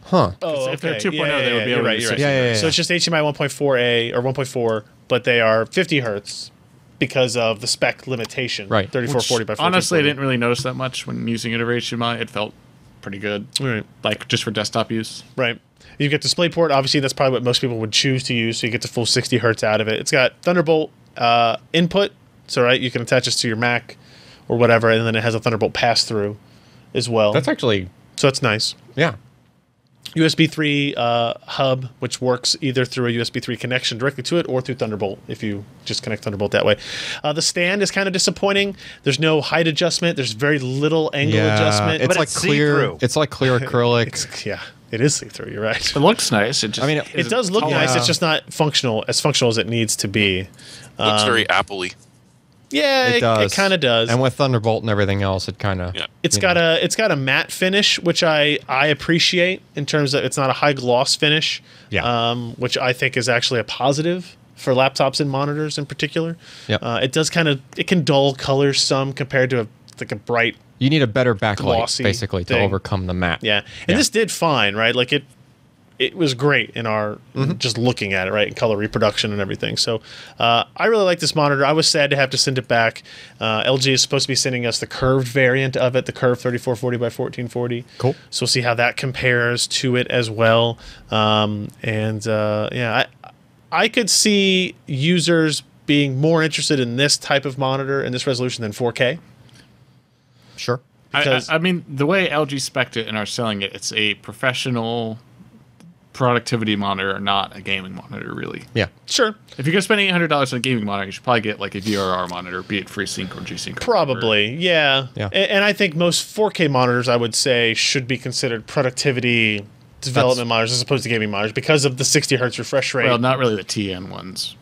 Huh. Oh, If they're okay. 2.0, they would be you're able to right, do you're right. 60 Yeah. So it's just HDMI 1.4a or 1.4, but they are 50 hertz because of the spec limitation. Right. 3440 by 1440. Honestly, I didn't really notice that much when using it over HDMI. It felt pretty good. Right. Like, just for desktop use. Right. You get DisplayPort. Obviously, that's probably what most people would choose to use, so you get the full 60 hertz out of it. It's got Thunderbolt input, so right, you can attach this to your Mac or whatever, and then it has a Thunderbolt pass-through as well. That's actually, so it's nice. yeah. USB 3 hub, which works either through a USB 3 connection directly to it or through Thunderbolt if you just connect Thunderbolt that way. The stand is kind of disappointing. There's no height adjustment. There's very little angle adjustment. It's But like it's clear. see-through. It's like clear acrylic. Yeah, it is see-through. You're right. It looks nice. It just, I mean, It does look nice. It's just not functional as it needs to be. Looks very Apple-y. Yeah, it does. It kind of does. And with Thunderbolt and everything else, it kind of. Yeah. It's got a matte finish, which I appreciate in terms of it's not a high gloss finish. Yeah. Which I think is actually a positive for laptops and monitors in particular. Yep. It does it can dull colors some compared to a bright. You need a better backlight, Glossy basically, to thing. overcome the matte. Yeah. And this did fine, right? Like it was great in our just looking at it, right, in color reproduction and everything. So I really like this monitor. I was sad to have to send it back. LG is supposed to be sending us the curved variant of it, the curved 3440 by 1440. Cool. So we'll see how that compares to it as well. I could see users being more interested in this type of monitor in this resolution than 4K. Sure. I mean, the way LG spec'd it and are selling it, it's a professional productivity monitor, not a gaming monitor, really. Yeah. Sure. If you're going to spend $800 on a gaming monitor, you should probably get like a VRR monitor, be it FreeSync or G-Sync. Probably, yeah. Yeah. And I think most 4K monitors, I would say, should be considered productivity development monitors as opposed to gaming monitors because of the 60 hertz refresh rate. Well, not really the TN ones.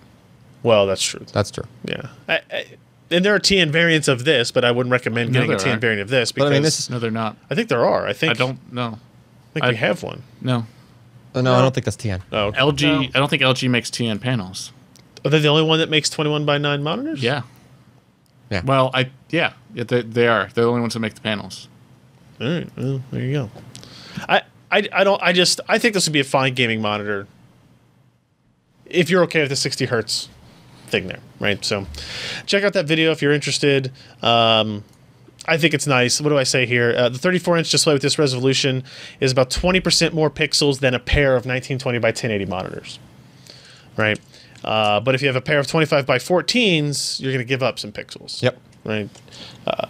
Well, that's true. That's true. Yeah. And there are TN variants of this, but I wouldn't recommend getting a TN variant of this because But I mean, this is, No, they're not. I think there are. I don't know. think we have one. No. no, I don't think that's TN. Oh, okay. LG. I don't think LG makes TN panels. Are they the only one that makes 21:9 monitors? Yeah. Yeah. Well, they are. They're the only ones that make the panels. All right. Well, there you go. I think this would be a fine gaming monitor if you're okay with the 60 hertz thing there, right? So check out that video if you're interested. I think it's nice. What do I say here? The 34-inch display with this resolution is about 20% more pixels than a pair of 1920 by 1080 monitors, right? But if you have a pair of 25 by 14s, you're going to give up some pixels. Yep. Right.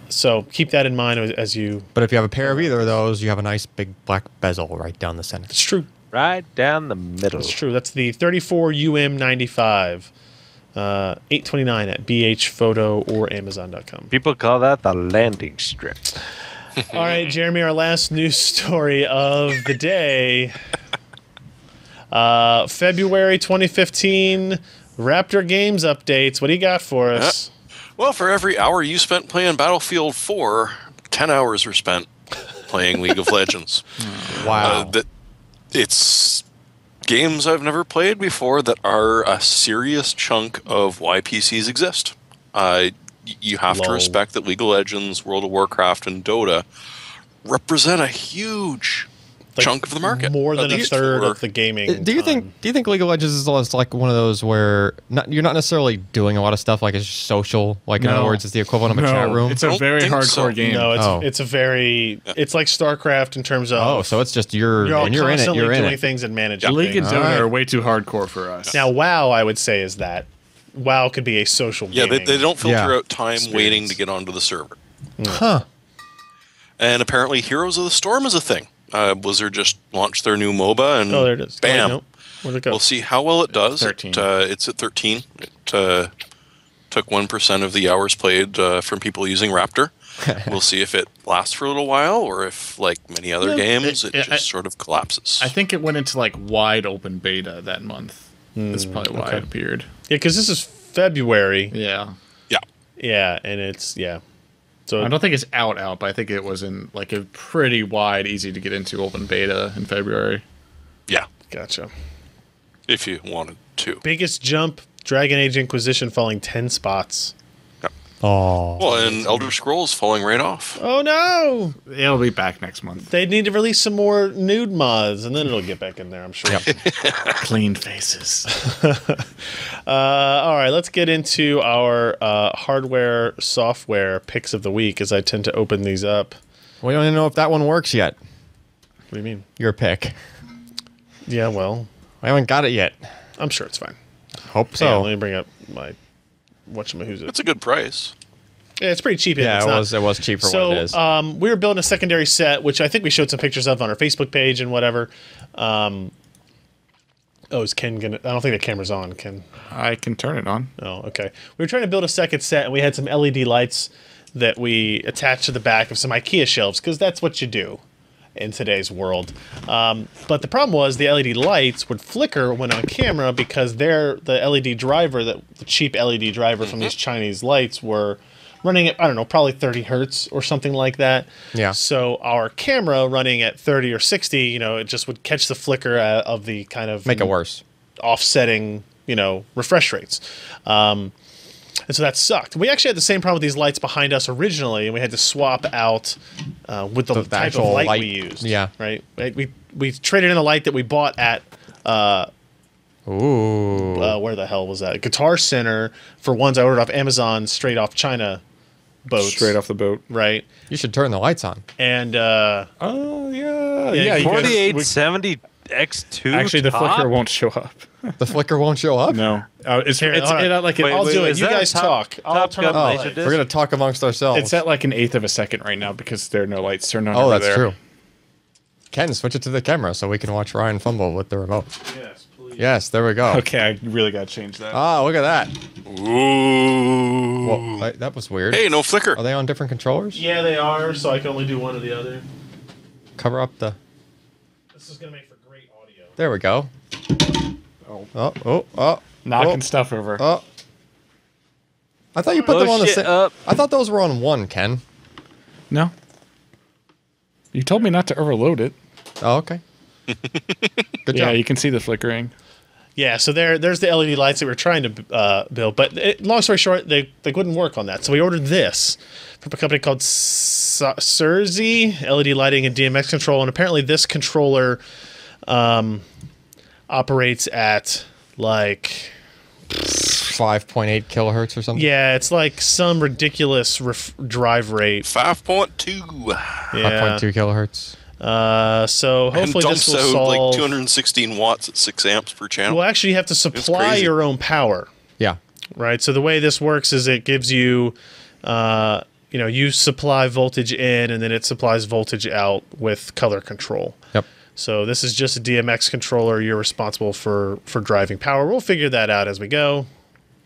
So keep that in mind as you. But if you have a pair of either of those, you have a nice big black bezel right down the center. It's true. Right down the middle. It's true. That's the 34 UM95. 829 at BH Photo or Amazon.com. People call that the landing strip. All right, Jeremy, our last news story of the day. February 2015 Raptr Games updates. What do you got for us? Well, for every hour you spent playing Battlefield 4, 10 hours were spent playing League of Legends. Wow. It's games I've never played before that are a serious chunk of why PCs exist. You have to respect that League of Legends, World of Warcraft, and Dota represent a huge chunk of the market. More than a third of the gaming. Do you think League of Legends is like one of those where you're not necessarily doing a lot of stuff, like it's social, like in other words, it's the equivalent of a chat room? It's a very hardcore game. No, it's a very it's like StarCraft in terms of so it's just you're in it. You're doing in it. things and managing League and things. Dota are way too hardcore for us. Now, WoW, I would say, is that WoW could be a social game. Yeah, they don't filter out time experience. waiting to get onto the server. Huh. And apparently Heroes of the Storm is a thing. Blizzard just launched their new MOBA, and there it is. bam. Nope. Where'd it go? We'll see how well it does. 13. It's at 13. It took 1% of the hours played from people using Raptr. We'll see if it lasts for a little while, or if, like many other games, it just sort of collapses. I think it went into like wide open beta that month. That's probably why it appeared. Yeah, because this is February. Yeah. Yeah, and it's So I don't think it's out, but I think it was in like a pretty wide, easy to get into open beta in February. Yeah. Gotcha. If you wanted to. Biggest jump, Dragon Age Inquisition falling 10 spots. Oh. Well, and Elder Scrolls falling right off. Oh no! It'll be back next month. They need to release some more nude mods, and then it'll get back in there, I'm sure. Clean faces. All right, let's get into our hardware, software picks of the week, as I tend to open these up. We don't even know if that one works yet. What do you mean? Your pick. Yeah, well, I haven't got it yet. I'm sure it's fine. Hope so. Hang on, let me bring up my what's it? It's a good price. Yeah, it's pretty cheap. Yeah, it was cheap for what it is. We were building a secondary set, which I think we showed some pictures of on our Facebook page and whatever. Is Ken gonna? I don't think the camera's on. Ken. I can turn it on. Oh, okay. We were trying to build a second set, and we had some LED lights that we attached to the back of some IKEA shelves, because that's what you do in today's world. But the problem was the LED lights would flicker when on camera, because the LED driver, the cheap LED driver from these Chinese lights, were running at, I don't know, probably 30 hertz or something like that. Yeah. So our camera running at 30 or 60, it just would catch the flicker of the kind of... Make it worse. Offsetting, refresh rates. And so that sucked. We actually had the same problem with these lights behind us originally, and we had to swap out with the type of light we used. Yeah. Right? We traded in a light that we bought at... where the hell was that? Guitar Center for ones I ordered off Amazon straight off China boats. Straight off the boat. Right. You should turn the lights on. And yeah, 4870 X2. Actually, the flicker won't show up. The flicker won't show up? No. I'll do it. You guys talk. I'll turn on the lights. We're going to talk amongst ourselves. It's at like an eighth of a second right now because there are no lights turned on. Oh, that's true. Ken, switch it to the camera so we can watch Ryan fumble with the remote. Yes, please. Yes, there we go. Okay, I really got to change that. Ah, look at that. Ooh. Well, that was weird. Hey, no flicker. Are they on different controllers? Yeah, they are, so I can only do one or the other. Cover up the... This is going to make for great audio. There we go. Oh. Knocking stuff over. Oh. I thought you put Blow them on the shit same. up. I thought those were on one, Ken. No. You told me not to overload it. Oh, okay. Good Yeah, job. you can see the flickering. Yeah, so there's the LED lights that we're trying to build, but long story short, they wouldn't work on that. So we ordered this from a company called Surzi LED lighting and DMX control, and apparently this controller operates at like 5.8 kilohertz or something. yeah, it's like some ridiculous drive rate. 5.2. Yeah. 5.2 kilohertz. So And hopefully this dumps will out solve. like 216 watts at 6 amps per channel. Well, actually, you have to supply crazy. your own power. Yeah. Right. So the way this works is it gives you, you supply voltage in, and then it supplies voltage out with color control. Yep. So this is just a DMX controller. You're responsible for driving power. We'll figure that out as we go. I'm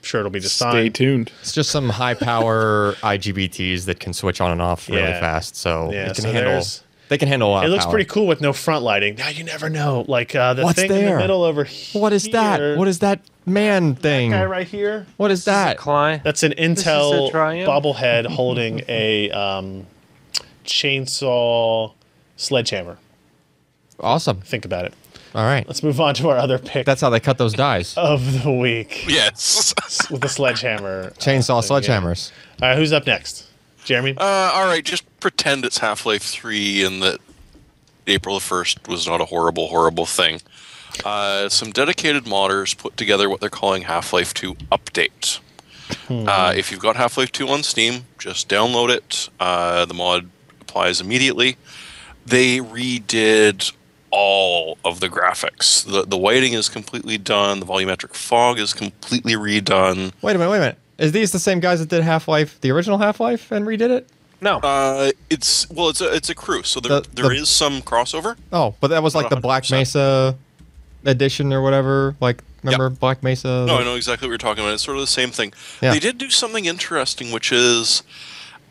sure it'll be just Stay fine. tuned. It's just some high power IGBTs that can switch on and off really Yeah. fast. So Yeah, it can so handle. there's- They can handle a lot It of looks power. pretty cool with no front lighting. Now you never know. Like the What's thing in there? the middle over here. What is that? What is that man thing? guy right here? What is that? Klein. That's an is a Intel Triumph? bobblehead holding a chainsaw sledgehammer. Awesome. Think about it. All right. Let's move on to our other pick That's how they cut those dies. of the week Yes. with the sledgehammer. Chainsaw thing, yeah. sledgehammers. All right, who's up next? Jeremy? All right, just pretend it's Half-Life 3 and that April the 1st was not a horrible, horrible thing. Some dedicated modders put together what they're calling Half-Life 2 Update. If you've got Half-Life 2 on Steam, just download it. The mod applies immediately. They redid all of the graphics. The whiting is completely done. The volumetric fog is completely redone. Wait a minute. Is these the same guys that did Half-Life, the original Half-Life, and redid it? No. It's a crew, so there is some crossover. Oh, but that was like the Black 100%. Mesa edition or whatever. Like, remember Black Mesa? No, I know exactly what you're talking about. It's sort of the same thing. Yeah. They did do something interesting, which is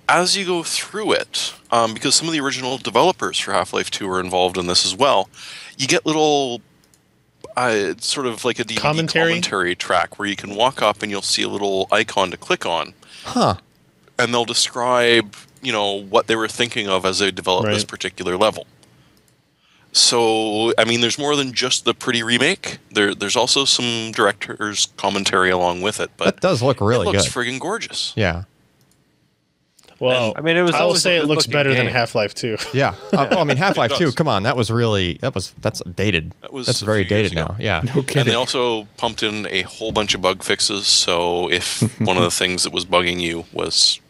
as you go through it, because some of the original developers for Half-Life 2 are involved in this as well, you get little sort of like a DVD commentary track where you can walk up and you'll see a little icon to click on. Huh. And they'll describe, what they were thinking of as they developed this particular level. So, I mean, there's more than just the pretty remake. There's also some director's commentary along with it. But That does look really it looks good. friggin' gorgeous. Yeah. Well, I mean, it was I'll always say a it looks good-looking better than game. Half-Life 2. Yeah. I mean, Half-Life It 2, does. come on. That's dated. That's a very few years dated now. ago. Yeah. No And kidding. they also pumped in a whole bunch of bug fixes. So if one of the things that was bugging you was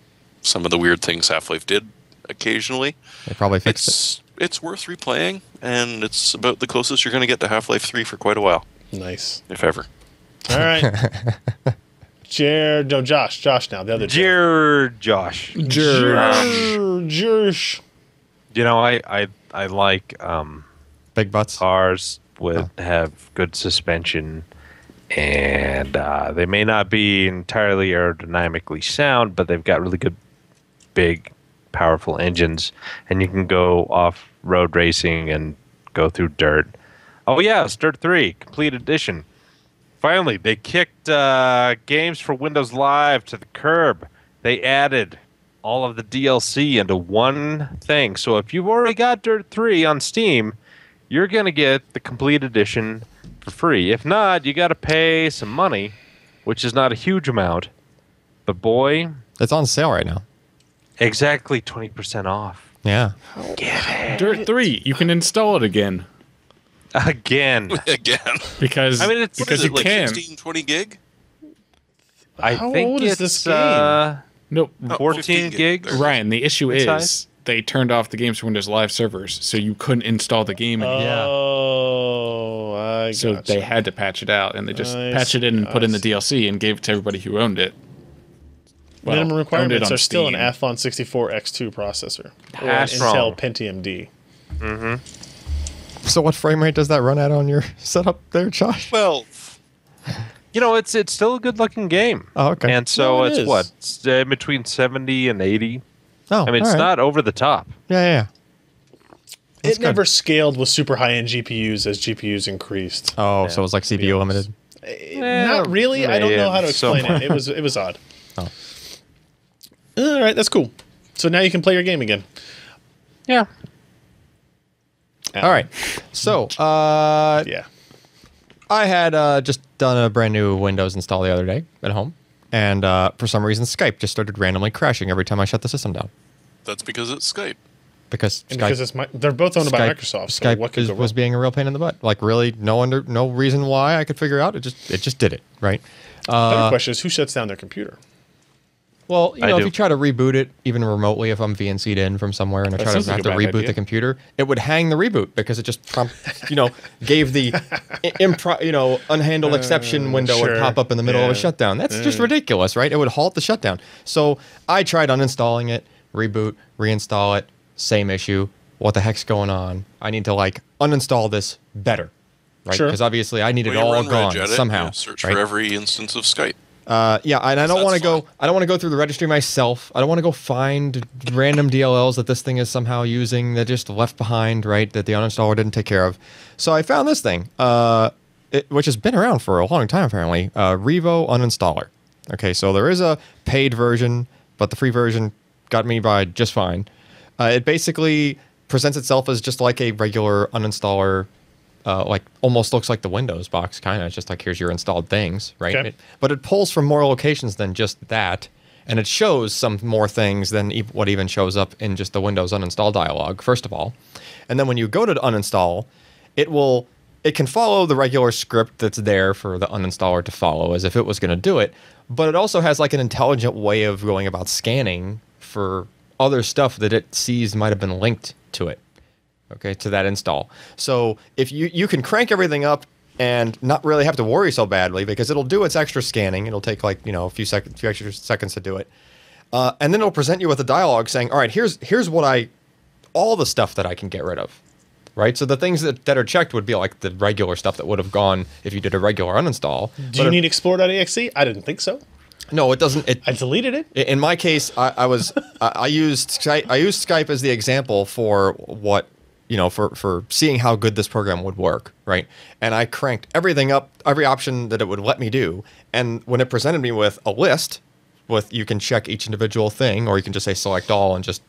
some of the weird things Half-Life did occasionally, They probably fixed it. it's worth replaying, and it's about the closest you're going to get to Half-Life 3 for quite a while, Nice. if ever. All right. Josh now, the other Josh. Josh. You know, I like Big butts. cars with have good suspension, and they may not be entirely aerodynamically sound, but they've got really good, big, powerful engines, and you can go off-road racing and go through dirt. Oh yeah, it's Dirt 3 Complete Edition. Finally, they kicked games for Windows Live to the curb. They added all of the DLC into one thing. So if you've already got Dirt 3 on Steam, you're going to get the Complete Edition for free. If not, you got to pay some money, which is not a huge amount. But boy, It's on sale right now. exactly 20% off. Yeah. Dirt 3, you can install it again. Again. Again. Because I mean, it's- because What is you it, like can. 16, 20 gig? I How think old is it's this game? No, Oh, 14 15 gig. Ryan, the issue is size? they turned off the games for Windows Live servers, so you couldn't install the game anymore. Yeah. Oh, I So gotcha. they had to patch it out, and they just I patched it in and put in the see. DLC and gave it to everybody who owned it. Well, Minimum owned it requirements on are still an Steam. Athlon 64 X2 processor or an That's Intel wrong. Pentium D. So what frame rate does that run at on your setup there, Josh? Well, You know, it's still a good-looking game. Oh, okay. And so No, it it's is. what? It's, between 70 and 80. Oh, I mean, it's all right. not over the top. Yeah. That's It never good. scaled with super high-end GPUs as GPUs increased. Oh, so it's like CPU Yeah. limited. Not really. I don't know how to explain somewhat. it. It was odd. Oh. All right, that's cool. So now you can play your game again. Yeah. All right. So, Yeah. I had just done a brand new Windows install the other day at home, and for some reason Skype just started randomly crashing every time I shut the system down. That's because it's Skype. Because they're both owned by Microsoft. So Skype what could go was wrong? being a real pain in the butt. Like really, no reason why I could figure out. It just did it, right? The better question is who shuts down their computer? Well, I if do. you try to reboot it, even remotely, if I'm VNC'd in from somewhere and I try sounds to like have a to bad reboot idea. the computer, it would hang the reboot because it just gave the unhandled exception window sure. would pop up in the middle of a shutdown. That's just ridiculous, right? It would halt the shutdown. So I tried uninstalling it, reboot, reinstall it, same issue. What the heck's going on? I need to uninstall this better, right? Sure. Because obviously I need it Well, you all run gone regedit, somehow. you search right? for every instance of Skype. Yeah, and I don't That's want to go. fine. I don't want to go through the registry myself. I don't want to go find random DLLs that this thing is somehow using that just left behind, right? That the uninstaller didn't take care of. So I found this thing, which has been around for a long time apparently. Revo uninstaller. Okay, so there is a paid version, but the free version got me by just fine. It basically presents itself as just like a regular uninstaller. Almost looks like the Windows box, kind of. It's just like, here's your installed things, right? Okay. But it pulls from more locations than just that, and it shows some more things than what even shows up in just the Windows uninstall dialog, first of all. And then when you go to uninstall, it can follow the regular script that's there for the uninstaller to follow as if it was going to do it, but it also has like an intelligent way of going about scanning for other stuff that it sees might have been linked to it. Okay, to that install. So if you can crank everything up and not really have to worry so badly because it'll do its extra scanning. It'll take a few extra seconds to do it, and then it'll present you with a dialog saying, "All right, here's all the stuff that I can get rid of." Right. So the things that are checked would be like the regular stuff that would have gone if you did a regular uninstall. Do you need Explore.exe? I didn't think so. No, it doesn't. I deleted it. In my case, I used Skype as the example for what. For seeing how good this program would work, right? And I cranked everything up, every option that it would let me do. And when it presented me with a list, you can check each individual thing, or you can just say select all and just,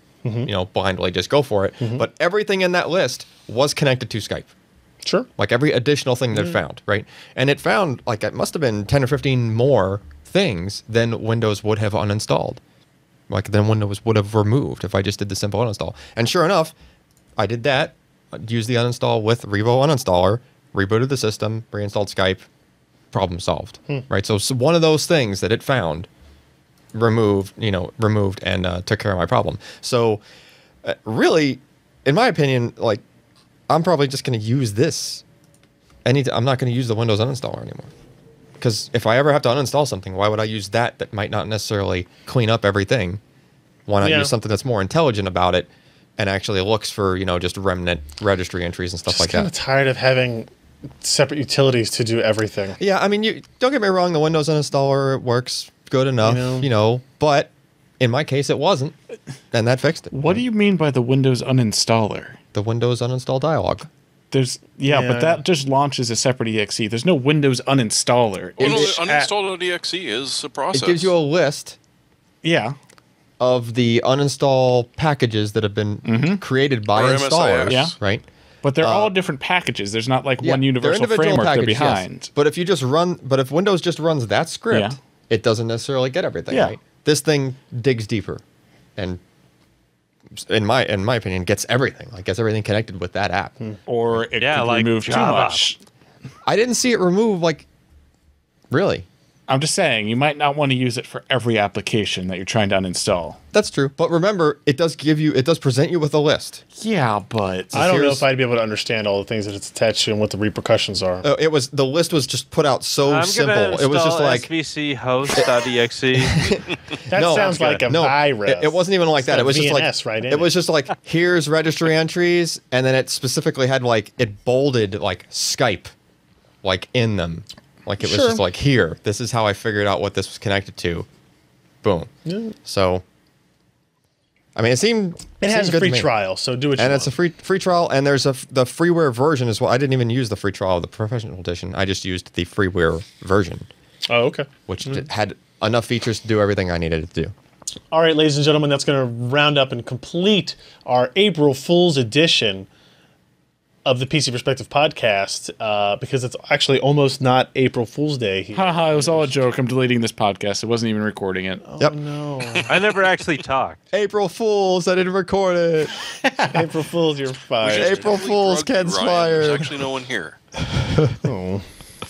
blindly just go for it. But everything in that list was connected to Skype. Sure. Like every additional thing that it found, right? And it found, it must have been 10 or 15 more things than Windows would have uninstalled. Than Windows would have removed if I just did the simple uninstall. And sure enough, I did that, used the uninstall with Revo uninstaller, rebooted the system, reinstalled Skype, problem solved. Right? So one of those things that it found removed and took care of my problem. So really, in my opinion, I'm probably just going to use this. I'm not going to use the Windows uninstaller anymore. Because if I ever have to uninstall something, why would I use that might not necessarily clean up everything? Why not use something that's more intelligent about it? And actually looks for, just remnant registry entries and stuff like that. I'm kind of tired of having separate utilities to do everything. Yeah, I mean, don't get me wrong, the Windows uninstaller works good enough, but in my case it wasn't, and that fixed it. What do you mean by the Windows uninstaller? The Windows uninstall dialog. But that just launches a separate exe. There's no Windows uninstaller. Well, uninstall.exe is a process. It gives you a list of the uninstall packages that have been created by Or installers, MSIS. right? But they're all different packages. There's not one universal framework they're behind. Yes. But if Windows just runs that script, it doesn't necessarily get everything, right? This thing digs deeper and in my opinion gets everything. Gets everything connected with that app. Or it could remove too Java. much. I didn't see it remove really. I'm just saying, you might not want to use it for every application that you're trying to uninstall. That's true. But remember, it does present you with a list. Yeah, but I don't know if I'd be able to understand all the things that it's attached to and what the repercussions are. The list was just put out so simple. It was just like svc host.exe. That sounds like a virus. It wasn't even like that. It was just VNS right in it was just like, here's registry entries, and then it specifically had it bolded Skype in them. It was just here, this is how I figured out what this was connected to. Boom. Yeah. So, I mean, it has a free trial, so do what you want. And it's a free trial, and there's the freeware version as well. I didn't even use the free trial of the professional edition. I just used the freeware version. Oh, okay. Which had enough features to do everything I needed it to do. All right, ladies and gentlemen, that's going to round up and complete our April Fool's edition of the PC Perspective podcast, because it's actually almost not April Fool's Day here. Haha, it was all a joke. I'm deleting this podcast. I wasn't even recording it. Oh, Yep. no. I never actually talked. April Fools, I didn't record it. April Fool's, you're fired. April Fools, Ken's fired. There's actually no one here.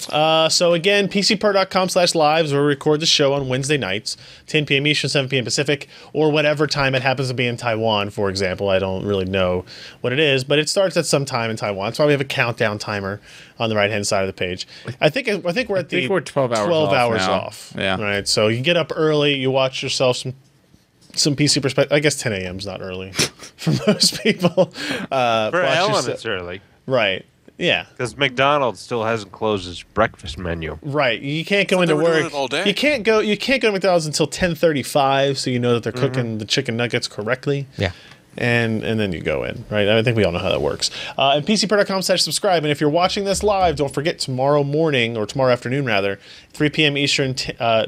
So again, PCPer.com/lives, where we record the show on Wednesday nights, 10 p.m. Eastern, 7 p.m. Pacific, or whatever time it happens to be in Taiwan, for example. I don't really know what it is, but it starts at some time in Taiwan. That's why we have a countdown timer on the right-hand side of the page. I think we're at the 12 hours off. Yeah. Right. So you get up early, you watch yourself some PC Perspective. I guess 10 a.m. is not early for most people. For Ellen, it's early. Right. Yeah. Because McDonald's still hasn't closed its breakfast menu. Right. You can't go into they were doing work it all day. You can't go to McDonald's until 10:35, so you know that they're cooking the chicken nuggets correctly. Yeah. And then you go in, right? I think we all know how that works. And PCPer.com/subscribe. And if you're watching this live, don't forget tomorrow morning, or tomorrow afternoon rather, 3 p.m. Eastern,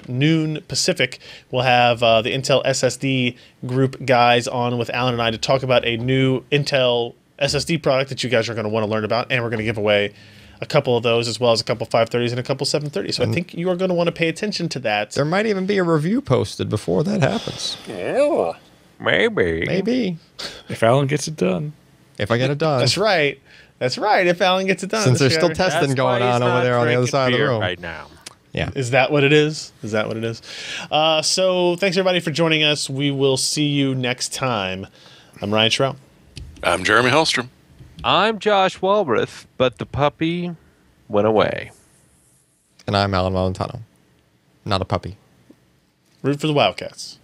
noon Pacific, we'll have the Intel SSD group guys on with Alan and I to talk about a new Intel SSD product that you guys are going to want to learn about, and we're going to give away a couple of those, as well as a couple 530s and a couple 730s. So I think you are going to want to pay attention to that. There might even be a review posted before that happens. Yeah. Maybe. If Alan gets it done. If I get it done. That's right. That's right. If Alan gets it done. Since there's still That's testing going on over there on the other side of the room. Right now. Yeah. Is that what it is? Is that what it is? So thanks everybody for joining us. We will see you next time. I'm Ryan Schrout. I'm Jeremy Hellstrom. I'm Josh Walrath, but the puppy went away. And I'm Alan Valentano. Not a puppy. Root for the Wildcats.